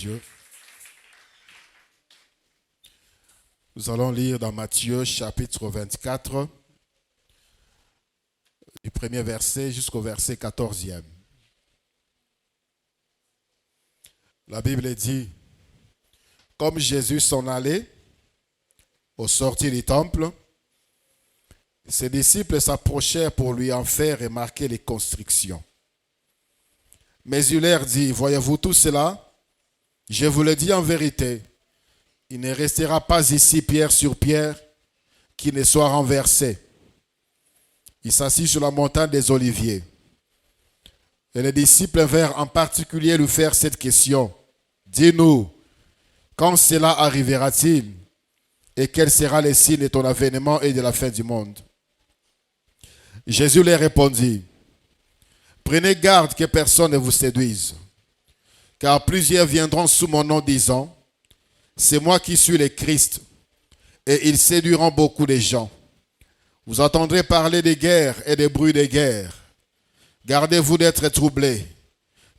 Dieu. Nous allons lire dans Matthieu chapitre 24, du premier verset jusqu'au verset 14e. La Bible dit, comme Jésus s'en allait au sortir du temple, ses disciples s'approchèrent pour lui en faire remarquer les constrictions. Mais il leur dit, voyez-vous tout cela? Je vous le dis en vérité, il ne restera pas ici pierre sur pierre qui ne soit renversé. Il s'assit sur la montagne des Oliviers. Et les disciples vinrent en particulier lui faire cette question. Dis-nous, quand cela arrivera-t-il? Et quel sera le signe de ton avènement et de la fin du monde? Jésus leur répondit, prenez garde que personne ne vous séduise, car plusieurs viendront sous mon nom disant, c'est moi qui suis le Christ, et ils séduiront beaucoup de gens. Vous entendrez parler de guerres et de bruits de guerre. Gardez-vous d'être troublés,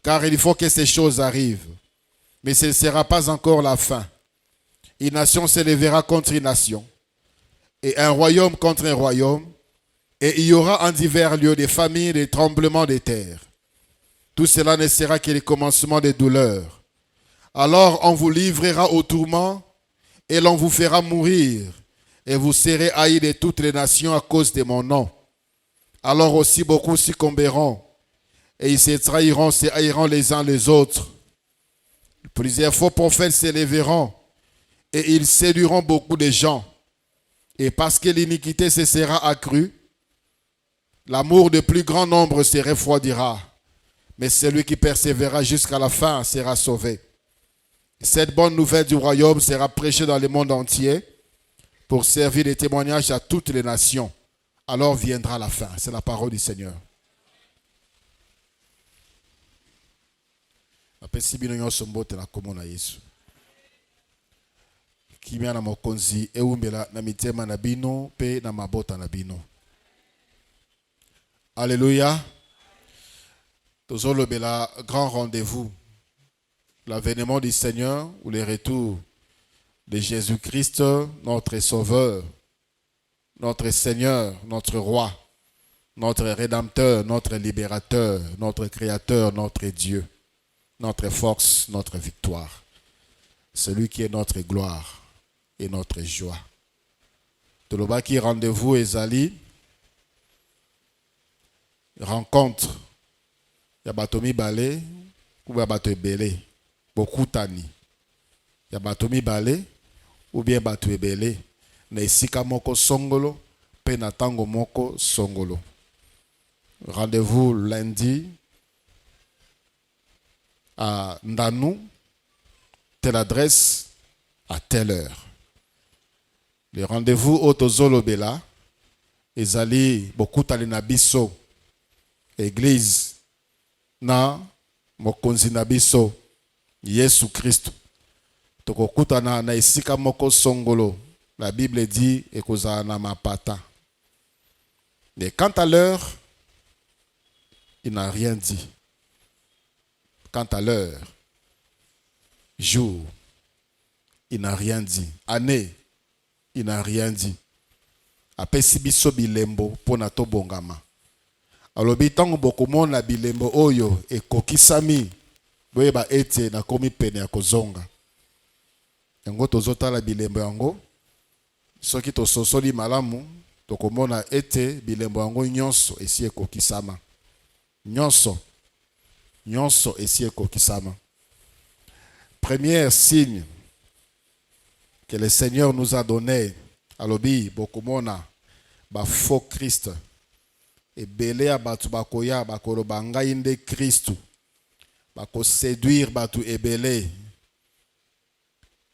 car il faut que ces choses arrivent. Mais ce ne sera pas encore la fin. Une nation s'élèvera contre une nation, et un royaume contre un royaume, et il y aura en divers lieux des famines et des tremblements de terre. Tout cela ne sera que le commencement des douleurs. Alors on vous livrera au tourment, et l'on vous fera mourir, et vous serez haïs de toutes les nations à cause de mon nom. Alors aussi beaucoup succomberont, et ils se trahiront, se haïront les uns les autres. Plusieurs faux prophètes s'élèveront, et ils séduiront beaucoup de gens. Et parce que l'iniquité se sera accrue, l'amour de plus grand nombre se refroidira. Mais celui qui persévérera jusqu'à la fin sera sauvé. Cette bonne nouvelle du royaume sera prêchée dans le monde entier pour servir de témoignage à toutes les nations. Alors viendra la fin. C'est la parole du Seigneur. Kimia na mokonzi eumbela na mitema na bino pe na mabota na bino. Alléluia. Tozolobela grand rendez-vous. L'avènement du Seigneur ou le retour de Jésus-Christ, notre Sauveur, notre Seigneur, notre Roi, notre Rédempteur, notre Libérateur, notre Créateur, notre Dieu, notre force, notre victoire. Celui qui est notre gloire et notre joie. Tolobaki rendez-vous ezali rencontre ya bato mibale ou ya bato ebele bokutani ya bato mibale ou bien bato ebele na esika moko songolo pe na tango moko songolo. Rendez-vous lundi à Ndanou, telle adresse à telle heure. Le rendez-vous au Tozolobela ezali bokutani na biso église na mokonzi na biso Yesu Christ. Tokokutana na esika moko songolo. La Bible dit ekozala na mapata. Mais quant à l'heure, il n'a rien dit. Quant à l'heure, jour, il n'a rien dit. Année, il n'a rien dit. Apesi biso bilembo pona to bongama. Alobi tango bokomona bilembo oyo ekokisami boyeba ete na komi pene ya kozonga. Yango tozotala bilembo yango soki tososoli malamu tokomona ete bilembo yango nyonso esi ekokisama. Nyonso esi ekokisama. Premier signe que le Seigneur nous a donné, alobi bokomona ba faux Christ ebele ya batu bakoya bakoloba ngai nde Kristu bako séduire batu ebele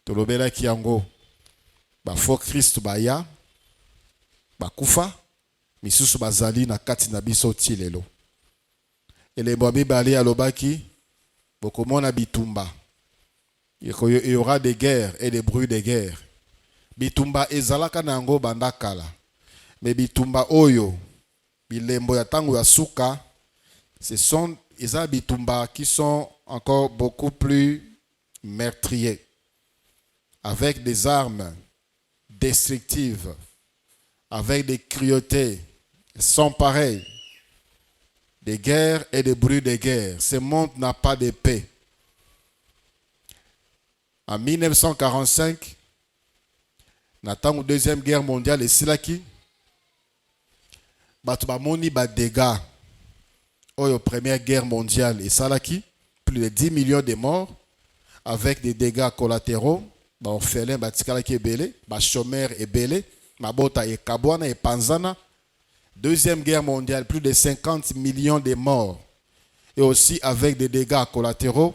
tolobela ki yango ba faux Christ baya bakufa misusu bazali na kati na biso ti lelo. Elembo mibale alobaki bokomona bitumba. Il y aura des guerres et des bruits de guerre. Bitumba ezalaka na yango bandakala. Mais bitumba oyo bilembo ya tango ya suka, ce sont bitumba qui sont encore beaucoup plus meurtriers, avec des armes destructives, avec des cruautés sans pareil, des guerres et des bruits de guerre. Ce monde n'a pas de paix. En 1945, dans la Deuxième Guerre mondiale, et Silaki, Batubamoni ba dégâts au Première Guerre mondiale et Salaki, plus de 10 millions de morts, avec des dégâts collatéraux, orphelins, Batikalaki et Belé, chômeurs et Belé, Mabota et Kabwana et Panzana. Deuxième Guerre mondiale, plus de 50 millions de morts, et aussi avec des dégâts collatéraux,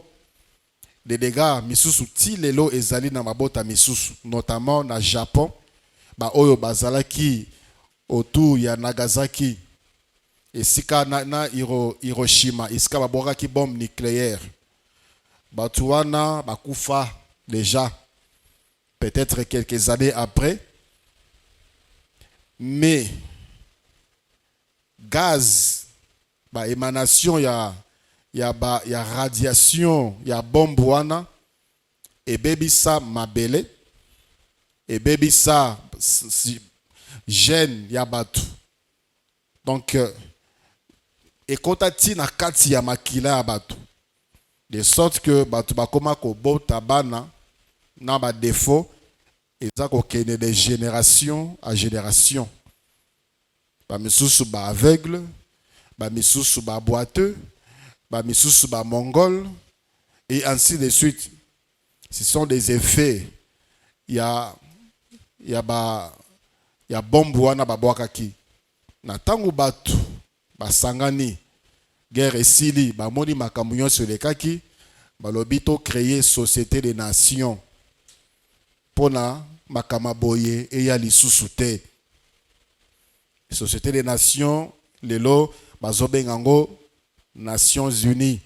des dégâts misusu ti lelo ezali na mabota misusu, notamment na Japon, oyo bazalaki autour ya Nagasaki, esika na Hiroshima, esika baboraki bombe nucléaire. Batuana bakufa déjà, peut-être quelques années après, mais gaz, émanation, il y a radiation, il y a bombe wana, et baby ça mabele, et baby ça gêne ya batu. Donc, et kotati na kati ya makila ya batu, de sorte que batu bakoma ko bota bana na ba défaut, et ça ko kene de génération à génération. Ba misusu ba aveugle, ba misusu ba boiteux, ba misusu ba mongol, et ainsi de suite. Ce sont des effets. Il y a bombe wana ba boakaki. Na tangu batu ba sangani guerre esili ba moni makambo nyonso lekaki, ba lobito créer société des nations pona makama boye e ya lisusu te. Société des nations lelo bazobengango Nations Unies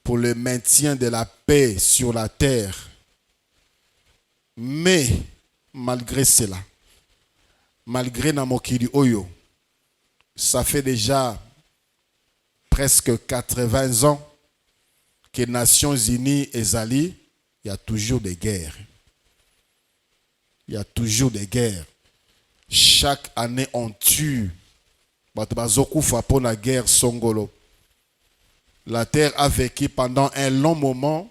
pour le maintien de la paix sur la terre. Mais malgré cela, malgré Namokiri Oyo, ça fait déjà presque 80 ans que les Nations Unies et Zali, il y a toujours des guerres. Il y a toujours des guerres. Chaque année, on tue. Pour la guerre Songolo. La terre a vécu pendant un long moment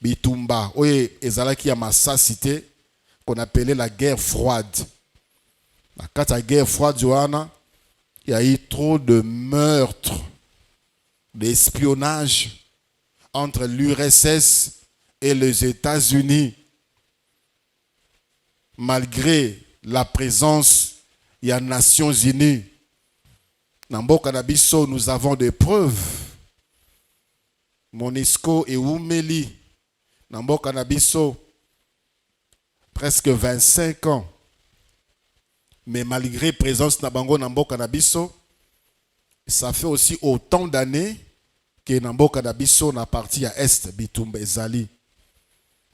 Bitumba. Oui, ezalaki ya massacité qu'on appelait la guerre froide. Quand la guerre froide, il y a eu trop de meurtres, d'espionnage entre l'URSS et les États-Unis. Malgré la présence des Nations Unies, dans Mboka na biso, nous avons des preuves. Monisco et Oumeli, dans Mboka na biso, presque 25 ans. Mais malgré la présence de Bango na Mboka na biso, ça fait aussi autant d'années que Mboka na biso na partie à Est, Bitumba Ezali.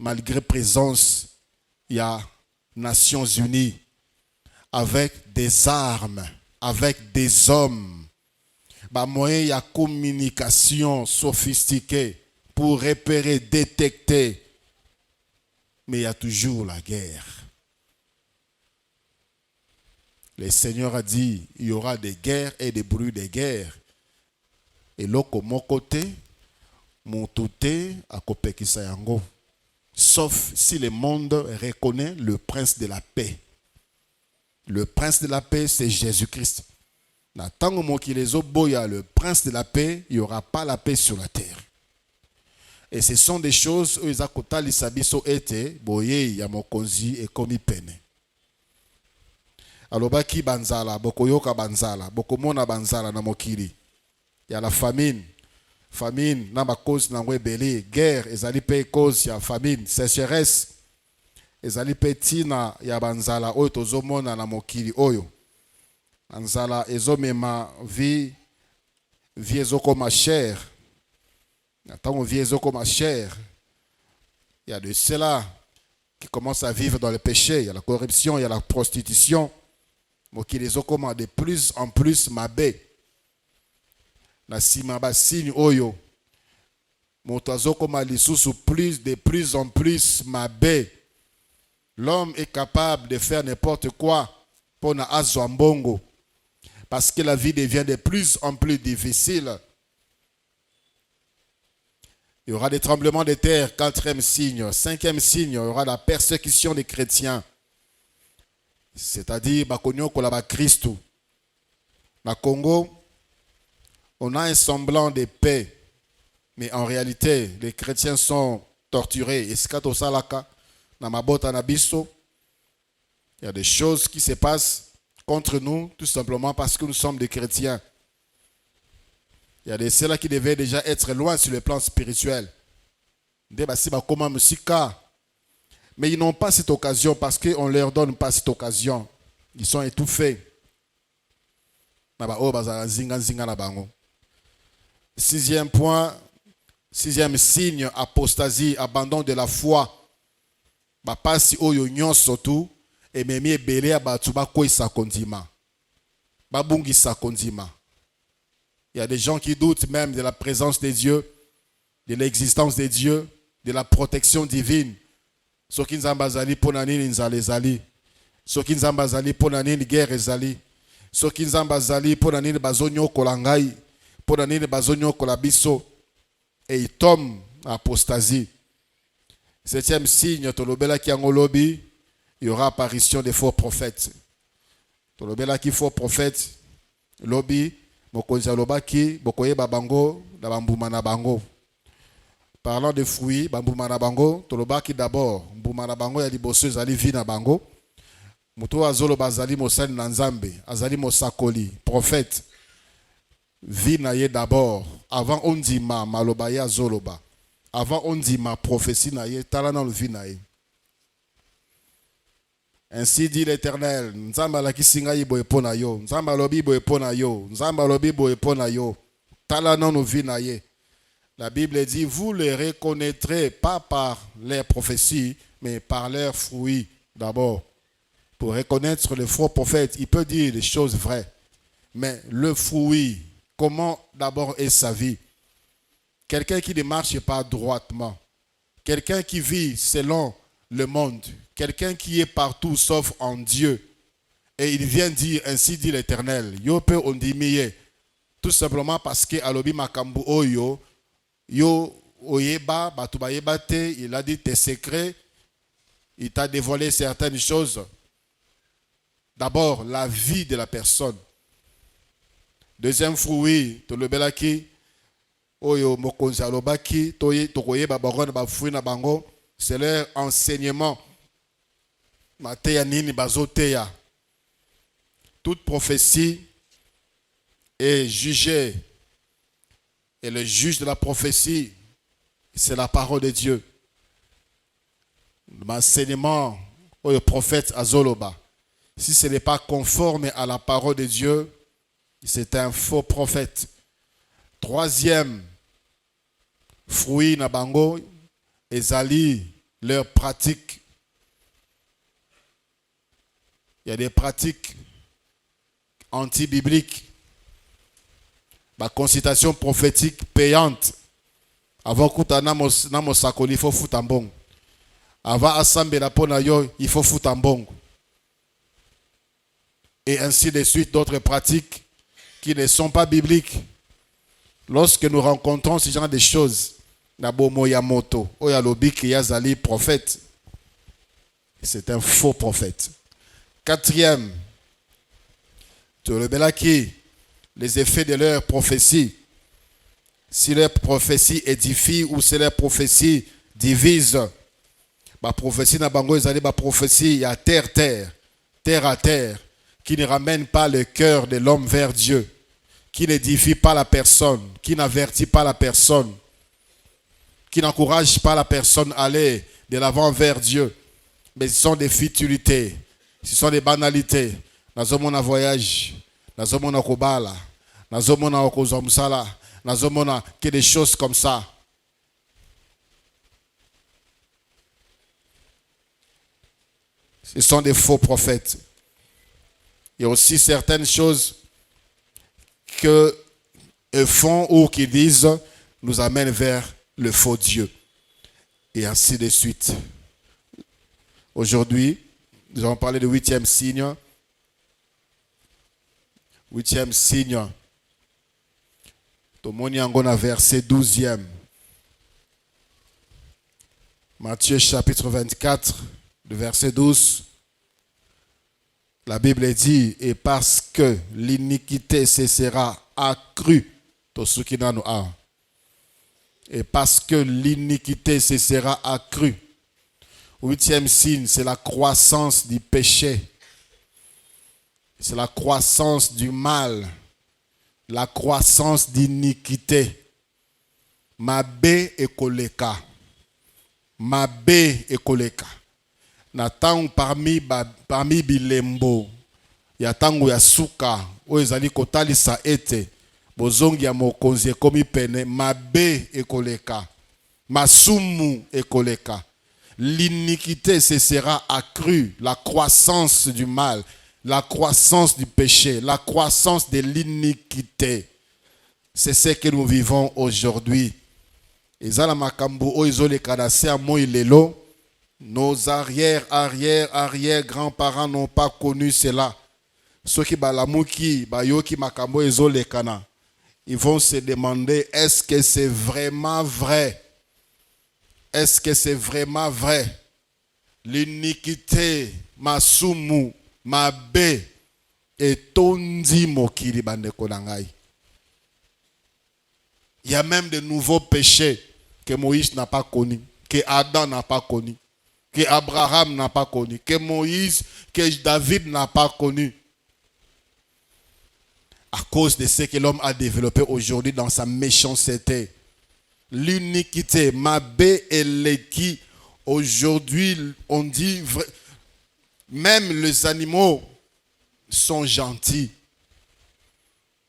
Malgré la présence, il y a Nations Unies avec des armes, avec des hommes, moyen de communication sophistiquée pour repérer, détecter. Mais il y a toujours la guerre. Le Seigneur a dit, il y aura des guerres et des bruits de guerre. Et là, de mon côté, mon touté à Kopekisa Yango. Sauf si le monde reconnaît le prince de la paix. Le prince de la paix, c'est Jésus-Christ. Le prince de la paix, il n'y aura pas la paix sur la terre. Et ce sont des choses où ils ont lisabiso ete boye ya mokonzi et komi pene. Alobaki banzala, bokoyoka banzala, bokomona banzala na mokili. Il y a la famine. Famine, na ba cause na ngwebele, guerre, ezali pe cause ya famine, sécheresse. Ezali pe tina ya banzala oyo tozomona na mokili oyo. Anzala ezomema vie ezokoma cher. Tant vie ezokoma cher. Il y a de ceux-là qui commencent à vivre dans le péché, il y a la corruption, il y a la prostitution. Mokili ezokoma de plus en plus mabe. Na sima ba signe oyo Motazo comme plus de plus en plus mabe. L'homme est capable de faire n'importe quoi pour na azwambongo. Parce que la vie devient de plus en plus difficile. Il y aura des tremblements de terre, 4e signe. 5e signe, il y aura la persécution des chrétiens. C'est-à-dire, Bakonyo Kolaba Christ. Na Congo, on a un semblant de paix. Mais en réalité, les chrétiens sont torturés. Il y a des choses qui se passent contre nous, tout simplement parce que nous sommes des chrétiens. Il y a des ceux-là qui devaient déjà être loin sur le plan spirituel. Mais ils n'ont pas cette occasion parce qu'on ne leur donne pas cette occasion. Ils sont étouffés. 6e point, 6e signe, apostasie, abandon de la foi. Bapasi oyo nyonso tu ememi ebele ya batu bakwisa kondima. Babungisa kondima. Il y a des gens qui doutent même de la présence de Dieu, de l'existence de Dieu, de la protection divine. Soki nzamba zali pona nini nzala ezali. Soki nzamba zali pona nini guerre ezali. Soki nzamba zali pona nini bazonyokola ngai, pona nini bazonyokola biso. Et il tombe en apostasie. 7e signe, tolobela ki angolobi, il y aura apparition des faux prophètes. Tolobela ki faux prophètes, lobi, mokonzi alobaki, bokoye babango, na bambuma na bango. Parlant de fruits, bambuma na bango, tolobaki d'abord, mbuma na bango ya liboso ezali vi na bango. Muto azoloba azali mosali na nzambe, azali mosakoli, prophète. Vi na ye d'abord, avant ondima maloba ye azoloba. Avant ondima prophétie na ye, tala na le vi na ye. Ainsi dit l'Éternel, Nzamba la kisinga ibo epona yo, Nzamba lobi ibo epona yo, Nzamba lobi ibo epona yo, tala na no vi na ye. La Bible dit, vous les reconnaîtrez pas par leurs prophéties, mais par leurs fruits d'abord. Pour reconnaître le faux prophète, il peut dire des choses vraies. Mais le fruit, comment d'abord est sa vie? Quelqu'un qui ne marche pas droitement. Quelqu'un qui vit selon le monde. Quelqu'un qui est partout sauf en Dieu. Et il vient dire, ainsi dit l'Éternel, yo pe ondimiye. Tout simplement parce que alobi makambu oyo, yo oyeba, batuba yebate, il a dit tes secrets, il t'a dévoilé certaines choses. D'abord, la vie de la personne. Deuxième fruit, tolobelaki, oyo mokonzi alobaki, tokoyeba baron ba fruit na bango, c'est leur enseignement. Mateya nini bazoteya. Toute prophétie est jugée. Et le juge de la prophétie, c'est la parole de Dieu. L'enseignement au prophète Azoloba. Si ce n'est pas conforme à la parole de Dieu, c'est un faux prophète. Troisième fruit nabango, ezali leur pratique. Il y a des pratiques anti-bibliques. La consultation prophétique payante. Avant kuta namo sakoli, il faut foutre en bon. Avant assemblée la ponayo, il faut foutre en bon. Et ainsi de suite d'autres pratiques qui ne sont pas bibliques. Lorsque nous rencontrons ce genre de choses, Nabomo Yamoto, Oyalobi Yazali, prophète, c'est un faux prophète. Quatrième, les effets de leur prophétie. Si leur prophétie édifie ou si leur prophétie divise, ma prophétie n'a pas ma prophétie, il y a terre à terre, qui ne ramène pas le cœur de l'homme vers Dieu, qui n'édifie pas la personne, qui n'avertit pas la personne, qui n'encourage pas la personne à aller de l'avant vers Dieu. Mais ce sont des futilités, ce sont des banalités. Nazomona voyage, nazomona kobala, nazomona okozomsala, nazomona que des choses comme ça. Ce sont des faux prophètes. Il y a aussi certaines choses que font ou qui disent nous amènent vers le faux Dieu. Et ainsi de suite. Aujourd'hui, nous allons parler du 8e signe. 8e signe. Tomoni angona verset 12e. Matthieu chapitre 24, le verset 12. La Bible dit, et parce que l'iniquité cessera accrue, et parce que l'iniquité cessera accrue. 8e signe, c'est la croissance du péché. C'est la croissance du mal. La croissance d'iniquité. Mabe ekoleka. Mabe ekoleka. Na tangu parmi bilembo ya tangu ya suka oyo ezali kotalisa ete bozongi ya mokonzi ekomi pene, mabe ekoleka, masumu ekoleka. L'iniquité cessera accrue, la croissance du mal, la croissance du péché, la croissance de l'iniquité. C'est ce que nous vivons aujourd'hui. Ezala makambo oyo ezoleka na se ya moi lelo. Nos arrière-grands-parents n'ont pas connu cela. Ceux qui balamuki, bayoki makambo ezolekana, ils vont se demander, est-ce que c'est vraiment vrai? Est-ce que c'est vraiment vrai? L'iniquité, masumu, mabe, et tondi mokili bandeko nangai. Il y a même de nouveaux péchés que Moïse n'a pas connus, que Adam n'a pas connus, que Abraham n'a pas connu, que Moïse, que David n'a pas connu. À cause de ce que l'homme a développé aujourd'hui dans sa méchanceté. L'iniquité, Mabé et Leki, aujourd'hui, on dit, même les animaux sont gentils.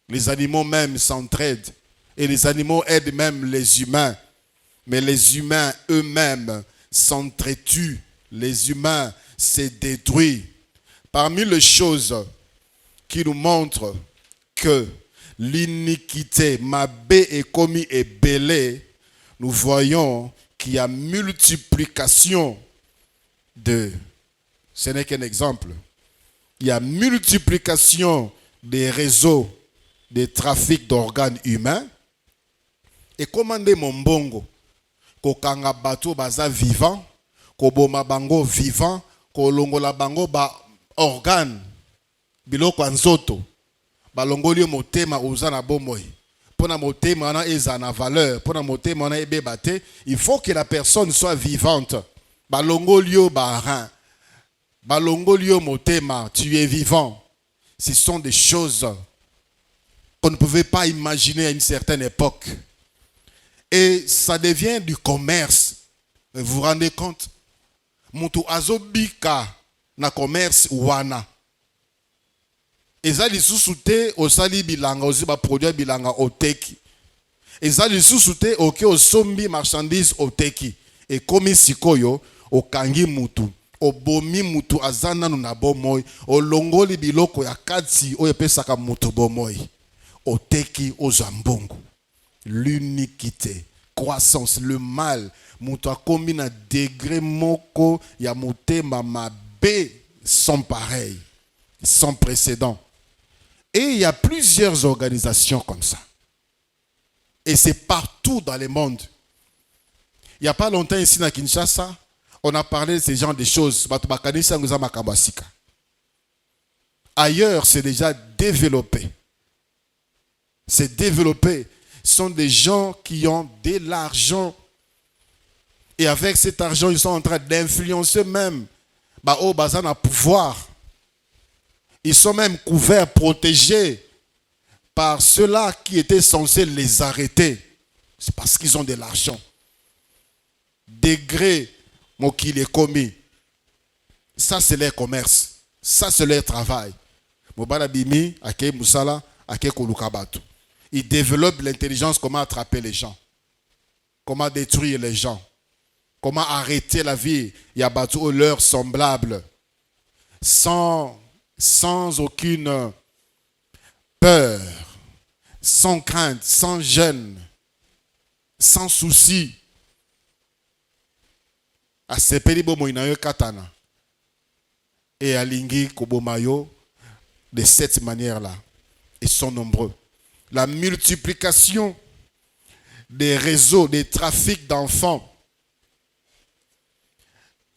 Les animaux même s'entraident. Et les animaux aident même les humains. Mais les humains eux-mêmes s'entretuent. Les humains se détruisent. Parmi les choses qui nous montrent que l'iniquité, Mabé est commis et belé, nous voyons qu'il y a multiplication de... Ce n'est qu'un exemple. Il y a multiplication des réseaux de trafic d'organes humains. Et commandez mon bongo, kokanga bato baza vivant, koboma bango vivant, kolongola bango ba organe, biloko anzoto, balongoli motema uzana bomoi. Pona motema na ezana valeur, pona motema na ebebate, il faut que la personne soit vivante. Balongolio barin, balongolio motema, tu es vivant. Ce sont des choses qu'on ne pouvait pas imaginer à une certaine époque. Et ça devient du commerce. Vous vous rendez compte? Mutu azobika na commerce wana. Ezali susute osali bilanga oziba produit bilanga oteki. Ezali susute oke osombi marchandise oteki. Et komi sikoyo okangi mutu. Obomi mutu azana na bomoi. Olongoli biloko ya kati oyepesaka mutu bomoi. Oteki ozambongo. L'iniquité, croissance, le mal, muta kombina degré moko ya motema mabe sans pareil, sans précédent. Et il y a plusieurs organisations comme ça. Et c'est partout dans le monde. Il n'y a pas longtemps ici à Kinshasa, on a parlé de ce genre de choses. Ailleurs, c'est déjà développé. C'est développé. Sont des gens qui ont de l'argent. Et avec cet argent, ils sont en train d'influencer même. Au bazan à pouvoir. Ils sont même couverts, protégés par ceux-là qui étaient censés les arrêter. C'est parce qu'ils ont de l'argent. Degré, qu'il est commis. Ça, c'est leur commerce. Ça, c'est leur travail. Mobala Bimi, Ake Moussala, Ake Kolukabatu. Ils développent l'intelligence, comment attraper les gens, comment détruire les gens, comment arrêter la vie. Il y a battu leurs semblables, sans aucune peur, sans crainte, sans gêne. sans souci. Asepeli bomo inayo katana. Et alingi kobomayo de cette manière-là. Ils sont nombreux. La multiplication des réseaux, des trafics d'enfants.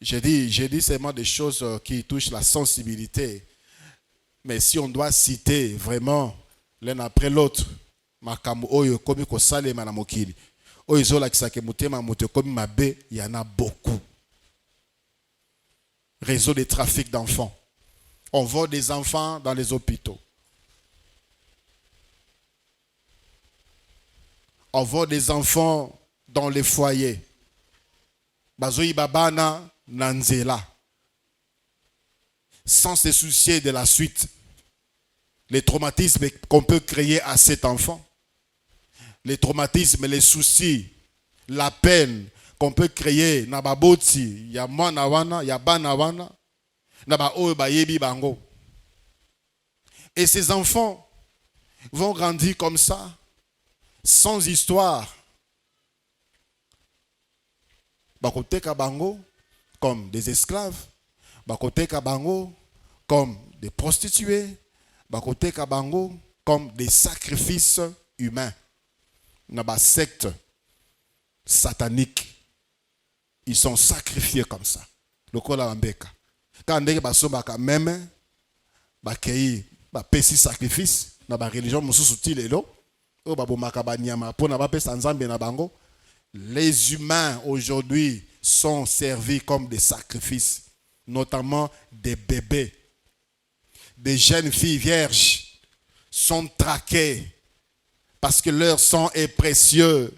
J'ai dit seulement des choses qui touchent la sensibilité. Mais si on doit citer vraiment l'un après l'autre, il y en a beaucoup. Réseau de trafic d'enfants. On vend des enfants dans les hôpitaux. On vend des enfants dans les foyers. Bazoi babana nanzela. Sans se soucier de la suite. Les traumatismes qu'on peut créer à cet enfant. Les traumatismes, les soucis, la peine qu'on peut créer. Nababoti, ya mwana wana, ya bana wana, naba oyo ba yebi bango. Et ces enfants vont grandir comme ça, sans histoire. Bakoteka bango comme des esclaves. Bakoteka bango comme des prostituées. Bakoteka bango comme des sacrifices humains. Naba secte satanique. Ils sont sacrifiés comme ça. Le kola lambeka. Quand ndenge basomaka même bakei ba pesi sacrifice na ba religion mususu ti lelo o babomaka banyama pona ba pesa nzambe na bango. Les humains aujourd'hui sont servis comme des sacrifices, notamment des bébés. Des jeunes filles vierges sont traquées parce que leur sang est précieux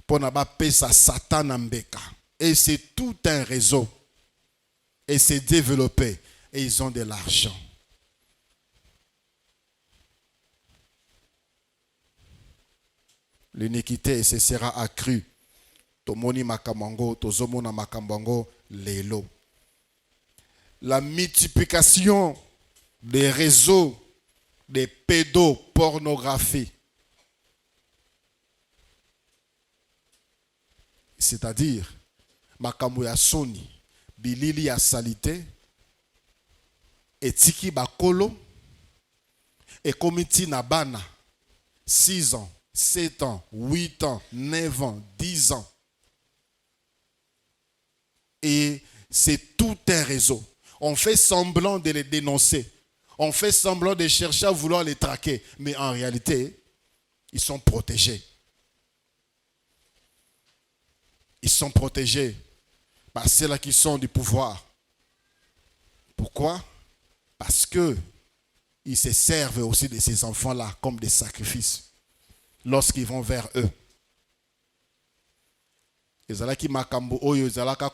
pour n'abaper sa Satan ambeka. Et c'est tout un réseau. Et c'est développé. Et ils ont de l'argent. L'iniquité se sera accrue. Tomoni makamango, tozomona makambango, lelo. La multiplication des réseaux de pédopornographie. C'est-à-dire, makambo ya soni, bilili ya salité, etiki bakolo, et komiti na bana, 6 ans, 7 ans, 8 ans, 9 ans, 10 ans. Et c'est tout un réseau. On fait semblant de les dénoncer. On fait semblant de chercher à vouloir les traquer. Mais en réalité, ils sont protégés. Ils sont protégés par ceux-là qui sont du pouvoir. Pourquoi? Parce qu'ils se servent aussi de ces enfants-là comme des sacrifices lorsqu'ils vont vers eux. Ezalaki makambo oyo ezalaka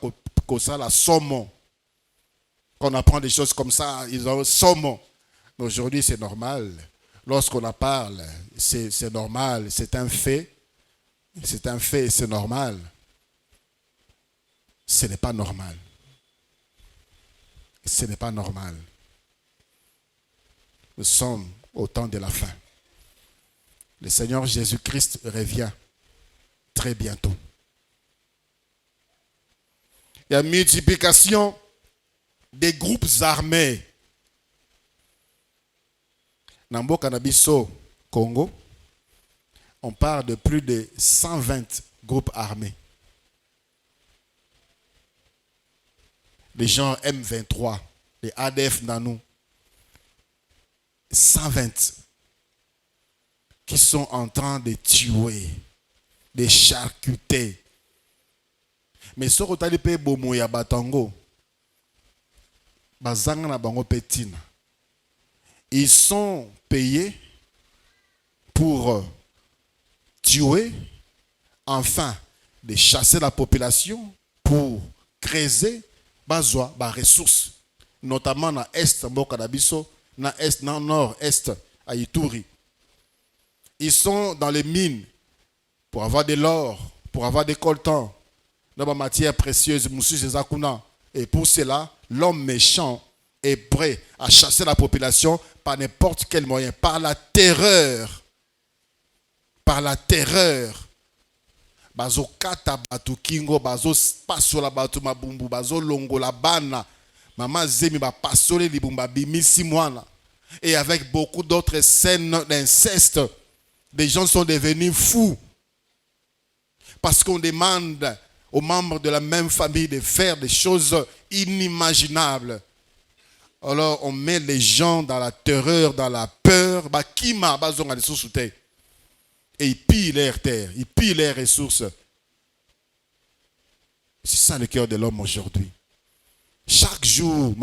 kosala somo. Quand on apprend des choses comme ça, ils ont somo. Mais aujourd'hui, c'est normal. Lorsqu'on en parle, c'est normal. C'est un fait. C'est un fait, c'est normal. Ce n'est pas normal. Ce n'est pas normal. Nous sommes au temps de la fin. Le Seigneur Jésus-Christ revient très bientôt. Il y a une multiplication des groupes armés. Nambo Kanabiso, Congo, on parle de plus de 120 groupes armés. Les gens M23, les ADF Nanou, 120 qui sont en train de tuer, de charcuter. Mais ce que bomo ya batango, bazanga na bango petina. Ils sont payés pour tuer, enfin, de chasser la population pour creuser bazwa ba ressources, notamment dans l'Est, Mboka Dabiso, dans l'Est, dans le Nord-Est, à Ituri. Ils sont dans les mines pour avoir de l'or, pour avoir des coltans, dans la matière précieuse, et pour cela, l'homme méchant est prêt à chasser la population par n'importe quel moyen, par la terreur. Par la terreur. bazo kata batu kingo, bazo pasola batu mabumbu, bazo longola bana. Maman zemi ba pasole libumba bimisi mwana. Et avec beaucoup d'autres scènes d'inceste, des gens sont devenus fous. Parce qu'on demande aux membres de la même famille de faire des choses inimaginables. Alors on met les gens dans la terreur, dans la peur. Et ils pillent leur terre, ils pillent les ressources. C'est ça le cœur de l'homme aujourd'hui. Chaque jour,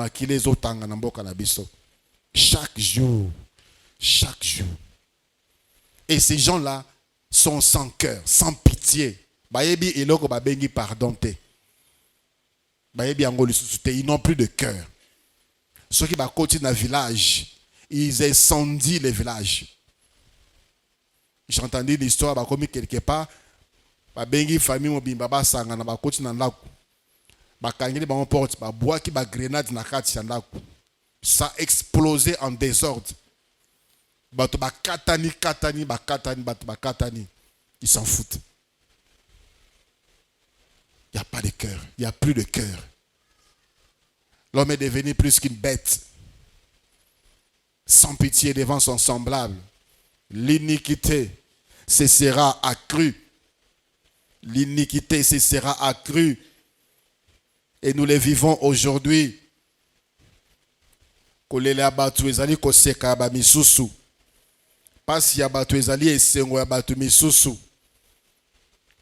chaque jour, chaque jour. Et ces gens-là sont sans cœur, sans pitié. Ils n'ont plus de cœur. Ceux qui continuent dans le village, ils incendient les villages. J'ai entendu l'histoire, comme quelque part, une famille mobimba sangana ba continue dans lac. Ba kangeli ba porte, ba bois qui ba grenade na kati ya. Ça a explosé en désordre. Bato ba katani, bato ba katani. Ils s'en foutent. Il n'y a pas de cœur. Il n'y a plus de cœur. L'homme est devenu plus qu'une bête. Sans pitié devant son semblable. L'iniquité se sera accrue. L'iniquité se sera accrue. Et nous les vivons aujourd'hui.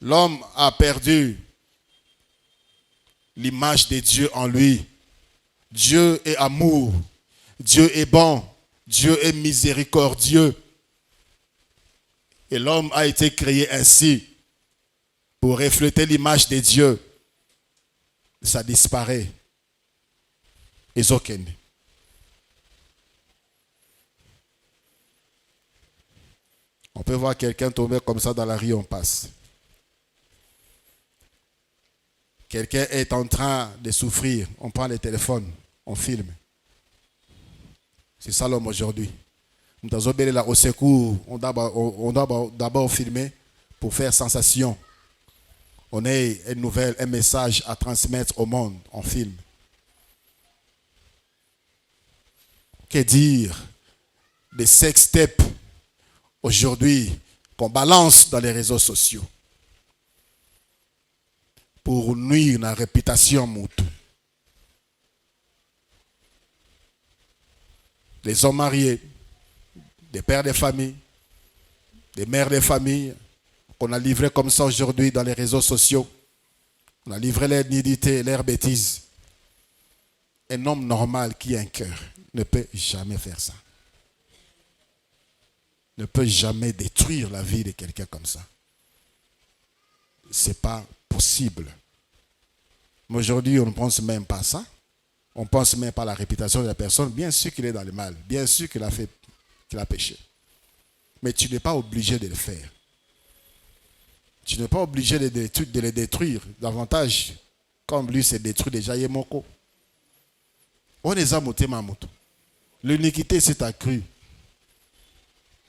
L'homme a perdu l'image de Dieu en lui. Dieu est amour. Dieu est bon. Dieu est miséricordieux. Et l'homme a été créé ainsi pour refléter l'image de Dieu. Ça disparaît. Ezokende. On peut voir quelqu'un tomber comme ça dans la rue, on passe. Quelqu'un est en train de souffrir, on prend le téléphone, on filme. C'est ça l'homme aujourd'hui. Au secours, on doit d'abord filmer pour faire sensation. On a une nouvelle, un message à transmettre au monde, on filme. Que dire des sextapes aujourd'hui qu'on balance dans les réseaux sociaux pour nuire la réputation moutou. Les hommes mariés, des pères de famille, des mères de famille, qu'on a livrés comme ça aujourd'hui dans les réseaux sociaux. On a livré leur nudité, leurs bêtises. Un homme normal qui a un cœur ne peut jamais faire ça. Ne peut jamais détruire la vie de quelqu'un comme ça. Ce n'est pas possible. Mais aujourd'hui, on ne pense même pas à ça. On ne pense même pas à la réputation de la personne. Bien sûr qu'il est dans le mal. Bien sûr qu'il a péché. Mais tu n'es pas obligé de le faire. Tu n'es pas obligé de le détruire. Davantage, comme lui s'est détruit déjà, Yemoko. On est amoté mamoto. L'iniquité s'est accrue.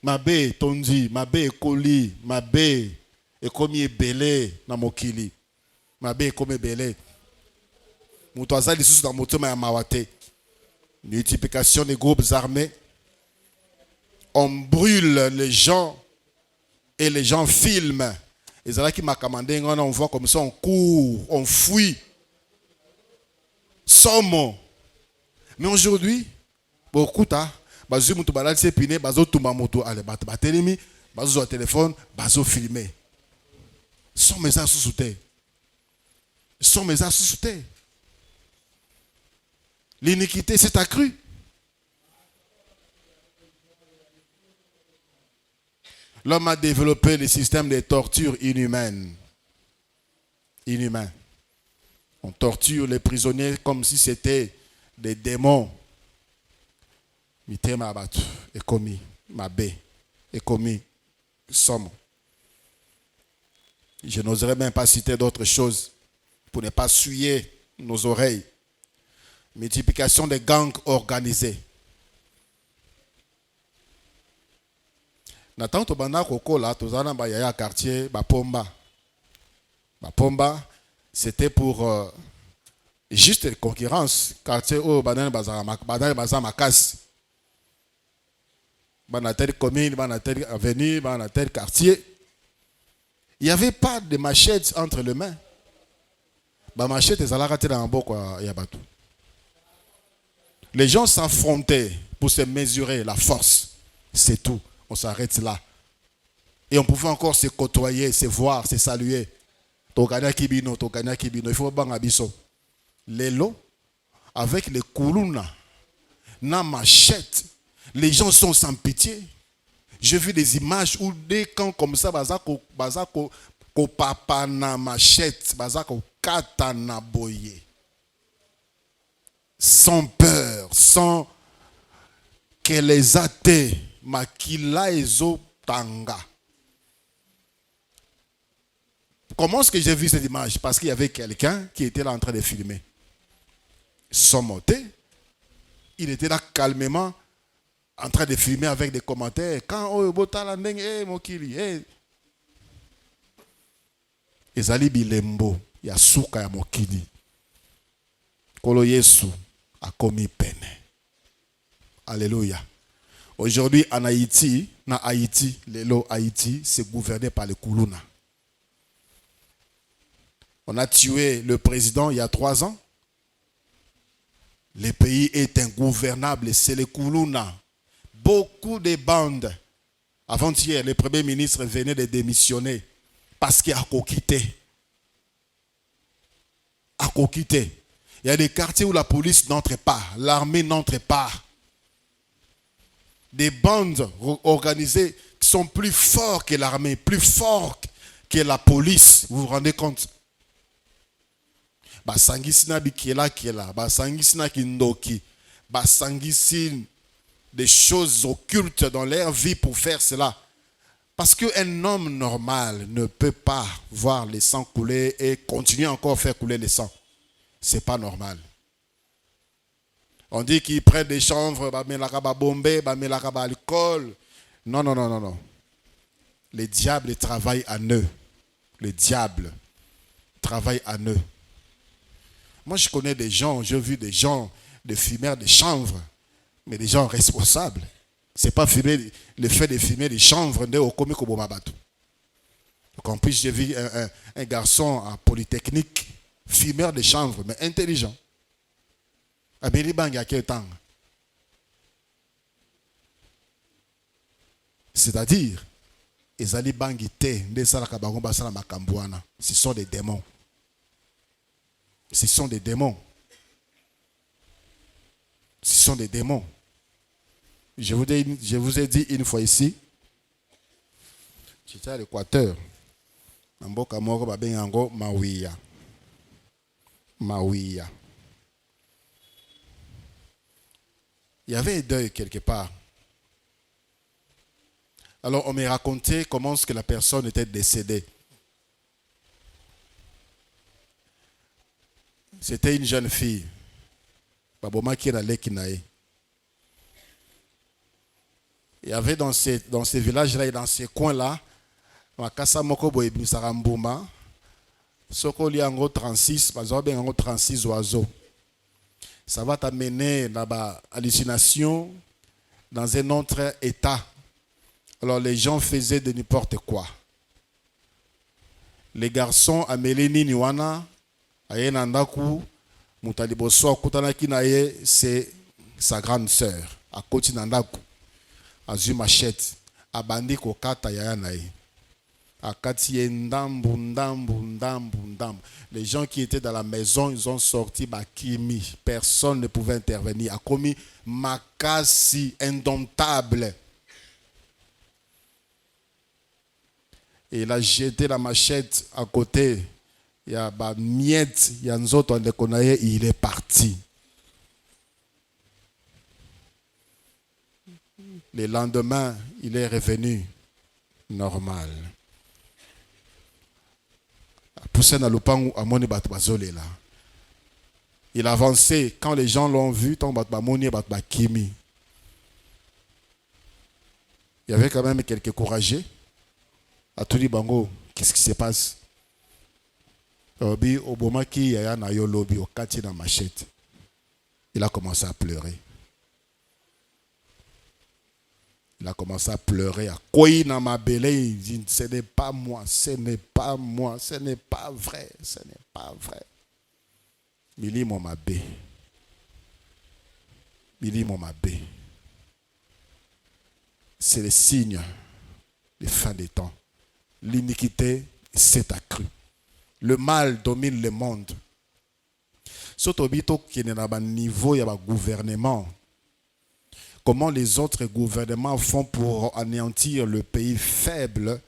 Mabe tondi, mabe koli, mabe ekomi belé na mokili. Mabe ekomi belé. Muto azali sous na motema ya mawate. Multiplication des groupes armés. On brûle les gens et les gens filment. Et c'est là qui m'a commandé, on voit comme ça, on court, on fuit. Somme. Mais aujourd'hui, beaucoup ta bazu mutu balal se pine bazo tumba moto ale batelemi bazo au téléphone bazo filmer. Sont mes as sous terre. Sont mes as sous terre. L'iniquité s'est accrue. L'homme a développé le système de torture inhumaine. Inhumain. On torture les prisonniers comme si c'était des démons. Mitema abatu, ekomi, mabe, ekomi, somme. Je n'oserais même pas citer d'autres choses pour ne pas souiller nos oreilles. Multiplication des gangs organisés. Nathan Tobana Kokola, Tozana Bayaya quartier, Bapomba. Pomba, c'était pour juste une concurrence. Quartier où Banan Bazar Makas. Banatel commune, Banatel avenue, Banatel quartier. Il n'y avait pas de machette entre les mains. Machette et Zalakate dans Boko Yabatou. Les gens s'affrontaient pour se mesurer la force. C'est tout. On s'arrête là. Et on pouvait encore se côtoyer, se voir, se saluer. Togana Kibino, Togana Kibino. Il faut bangabiso. Lélo, avec les koulouna, na machette, les gens sont sans pitié. J'ai vu des images où des camps comme ça, bazako papa na machette, bazako kata na boye. Sans peur, sans que les athées, makila ezo tanga. Comment est-ce que j'ai vu cette image? Parce qu'il y avait quelqu'un qui était là en train de filmer. Sans monter, il était là calmement en train de filmer avec des commentaires. Quand oh botala ndenge mokili ezali bilembo ya suka ya mokili. Kolo Yesu a commis peine. Alléluia. Aujourd'hui en Haïti, lelo Haïti, c'est gouverné par les Koulouna. On a tué le président il y a 3 ans. Le pays est ingouvernable, c'est les Koulouna. Beaucoup de bandes. Avant-hier, le premier ministre venait de démissionner parce qu'il a coquitté. Il y a des quartiers où la police n'entre pas, l'armée n'entre pas. Des bandes organisées qui sont plus forts que l'armée, plus forts que la police. Vous vous rendez compte? Basangisina bikela, basangisina kindoki, basangisina des choses occultes dans leur vie pour faire cela. Parce qu'un homme normal ne peut pas voir le sang couler et continuer encore à faire couler le sang. Ce n'est pas normal. On dit qu'ils prennent des chanvres, alcool. Non. Les diables travaillent à eux. Les diables travaillent à eux. Moi, je connais des gens, j'ai vu des gens, des fumeurs de chanvre, mais des gens responsables. Ce n'est pas fumer, le fait de fumer des chanvres au Komiko Bomabatu. Donc en plus, j'ai vu un garçon à Polytechnique, fumeur de chanvre, mais intelligent. À Bélibang, il y a quel temps? C'est-à-dire, ce sont des démons. Ce sont des démons. Ce sont des démons. Je vous ai dit une fois ici, j'étais à l'Équateur. Maouia. Il y avait un deuil quelque part. Alors on m'a raconté comment est-ce que la personne était décédée. C'était une jeune fille. Baboma qui allait Kinae. Il y avait dans ces villages-là et dans ces coins-là, Makasa Moko Boye Bisarambouma, Sokoli Ango 36, Bazobe Ango 36 oiseaux. Ça va t'amener là-bas hallucination dans un autre état. Alors les gens faisaient de n'importe quoi. Les garçons Amelini Niwana, Ayenandaku, Mutaliboso Kutanaki Naye, c'est sa grande sœur, à Koti Nandaku. Azu machette, abandi kokata yaya nae. Akati ndambu. Les gens qui étaient dans la maison, ils ont sorti bakimi. Personne ne pouvait intervenir. A commis makasi indomptable. Et il a jeté la machette à côté. Il y a miette, il y a nzoto de konaye, il est parti. Le lendemain, il est revenu normal. Il avançait. Quand les gens l'ont vu, il y avait quand même quelques courageux. À tout dit, Bango, qu'est-ce qui se passe? Obi Obomaki yaya na yo lobi okati na machette. Il a commencé à pleurer. Il a commencé à pleurer, à quoi dans ma belle, il dit ce n'est pas moi, ce n'est pas moi, ce n'est pas vrai, ce n'est pas vrai. Mili mon mabé. Mili mon mabé. C'est le signe des fins des temps. L'iniquité s'est accrue. Le mal domine le monde. Surtout qui est à un niveau, il y a un gouvernement. Comment les autres gouvernements font pour anéantir le pays faible.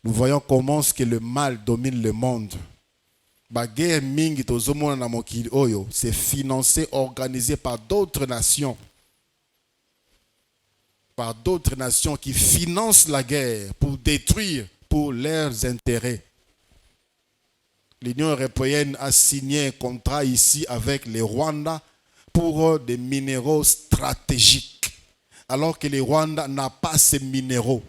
Nous voyons comment ce que le mal domine le monde. La guerre mingi c'est financé, organisé par d'autres nations. Par d'autres nations qui financent la guerre pour détruire pour leurs intérêts. L'Union européenne a signé un contrat ici avec les Rwandais pour des minéraux stratégiques. Alors que les Rwandais n'ont pas ces minéraux.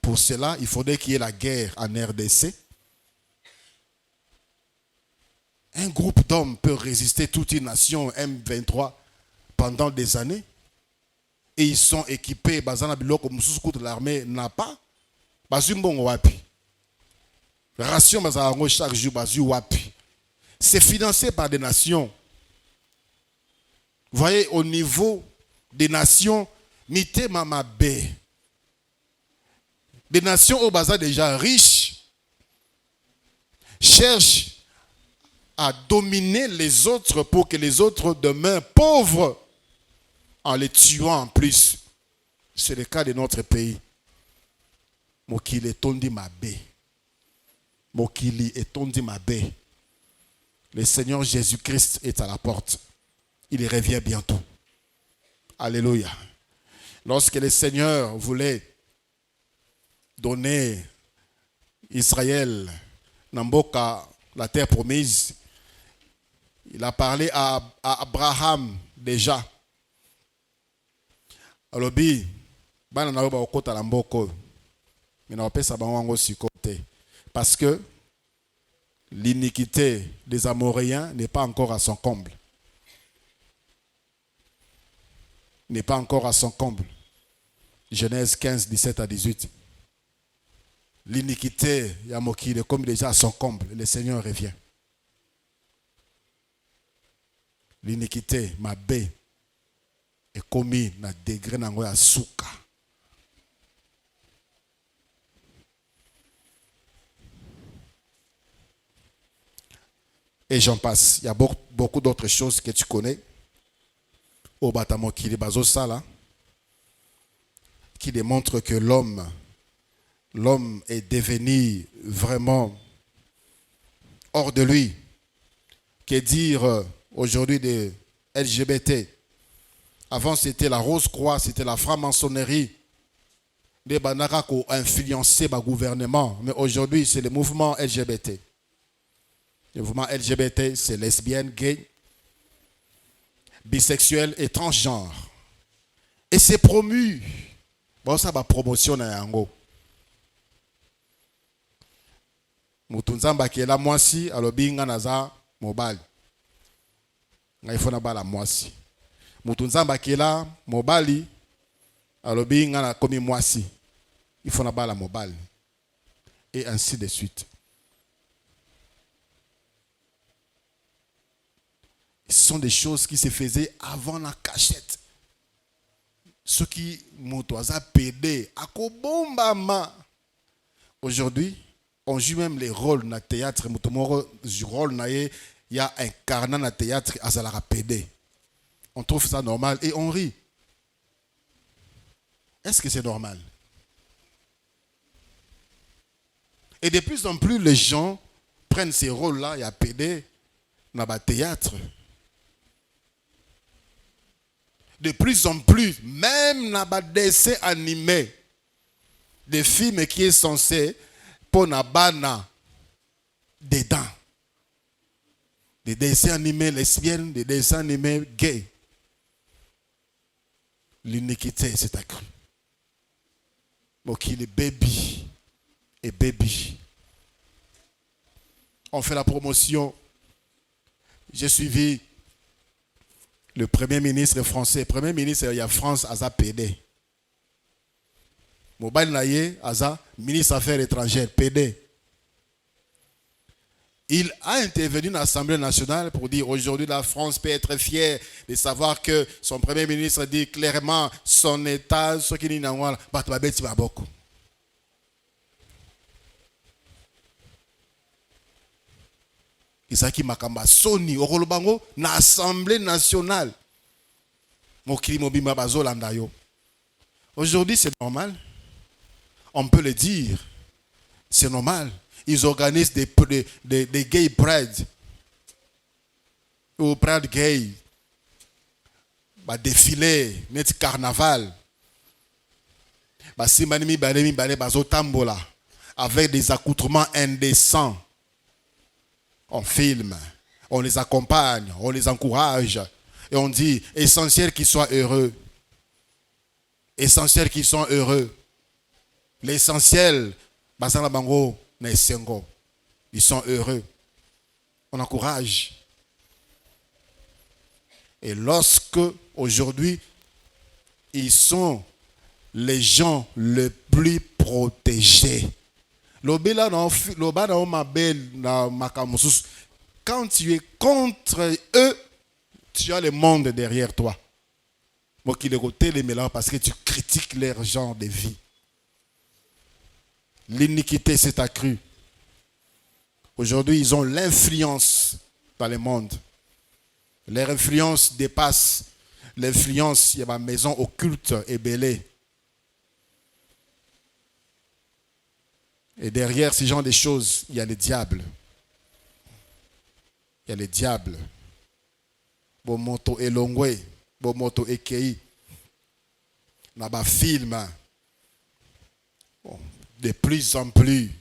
Pour cela, il faudrait qu'il y ait la guerre en RDC. Un groupe d'hommes peut résister toute une nation M23 pendant des années. Et ils sont équipés. L'armée n'a pas. Ration chaque jour. C'est financé par des nations. Vous voyez, au niveau des nations, Mité Mamabé. Des nations au bazar déjà riches cherchent à dominer les autres pour que les autres demeurent pauvres en les tuant en plus. C'est le cas de notre pays. Mokili est tondi mabé. Mokili est tondi mabé. Le Seigneur Jésus-Christ est à la porte. Il revient bientôt. Alléluia. Lorsque le Seigneur voulait donner Israël, Namboka, la terre promise, il a parlé à Abraham déjà. Alobi, bana na ba okota la mboko. Mina opesa bango sikote. Parce que l'iniquité des Amoréens n'est pas encore à son comble. N'est pas encore à son comble. Genèse 15, 17 à 18. L'iniquité Yamoki est comme déjà à son comble. Le Seigneur revient. L'iniquité, ma baie, est commis dans degré à souka. Et j'en passe. Il y a beaucoup d'autres choses que tu connais. Au bâtiment qui est basé ça là, qui démontre que l'homme est devenu vraiment hors de lui. Que dire aujourd'hui de LGBT? Avant c'était la Rose-Croix, c'était la franc-maçonnerie. Des banara qui ont influencé le gouvernement. Mais aujourd'hui c'est le mouvement LGBT. Le mouvement LGBT c'est lesbienne, gay, bisexuel et transgenre. Et c'est promu. Bon, ça va promotion à yango. Mutunzamba qui est là moisi, alobi nga naza mobile. Nga ifona bala moisi. Mutunzamba qui est là mobile, alobi nga na komi moisi. Ifona bala mobile. Et ainsi de suite. Ce sont des choses qui se faisaient avant la cachette. Ceux qui m'ont pédé à Kobombama. Aujourd'hui, on joue même les rôles dans le théâtre. Il y a un carnet dans le théâtre à Zalara pédé. On trouve ça normal et on rit. Est-ce que c'est normal? Et de plus en plus, les gens prennent ces rôles-là, il y a pédé dans le théâtre. De plus en plus, même dans les dessins animés, des films qui sont censés pour nabana dedans. Des dessins animés lesbiennes, des dessins animés gays. L'iniquité s'est accrue. Mokili baby et baby. On fait la promotion. J'ai suivi le Premier ministre français. Le Premier ministre, il y a France, Aza PD. Mobile Naye, Aza, ministre des Affaires étrangères, PD. Il a intervenu dans l'Assemblée nationale pour dire aujourd'hui la France peut être fière de savoir que son Premier ministre dit clairement son État, ce qui n'est pas beaucoup. Isaki Makamba Soni Orolobango na Assemblée nationale. Aujourd'hui c'est normal. On peut le dire. C'est normal. Ils organisent des gay pride. Ou pride gay. Défilé, net carnaval. Avec des accoutrements indécents. On filme, on les accompagne, on les encourage. Et on dit, essentiel qu'ils soient heureux. Essentiel qu'ils soient heureux. L'essentiel, ils sont heureux. On encourage. Et lorsque, aujourd'hui, ils sont les gens les plus protégés. Quand tu es contre eux, tu as le monde derrière toi. Parce que tu critiques leur genre de vie. L'iniquité s'est accrue. Aujourd'hui, ils ont l'influence dans le monde. Leur influence dépasse l'influence. Il y a ma maison occulte et bêlée. Et derrière ce genre de choses, il y a le diable. Il y a le diable. Bomoto elongwe, bomoto ekei. Naba film. De plus en plus.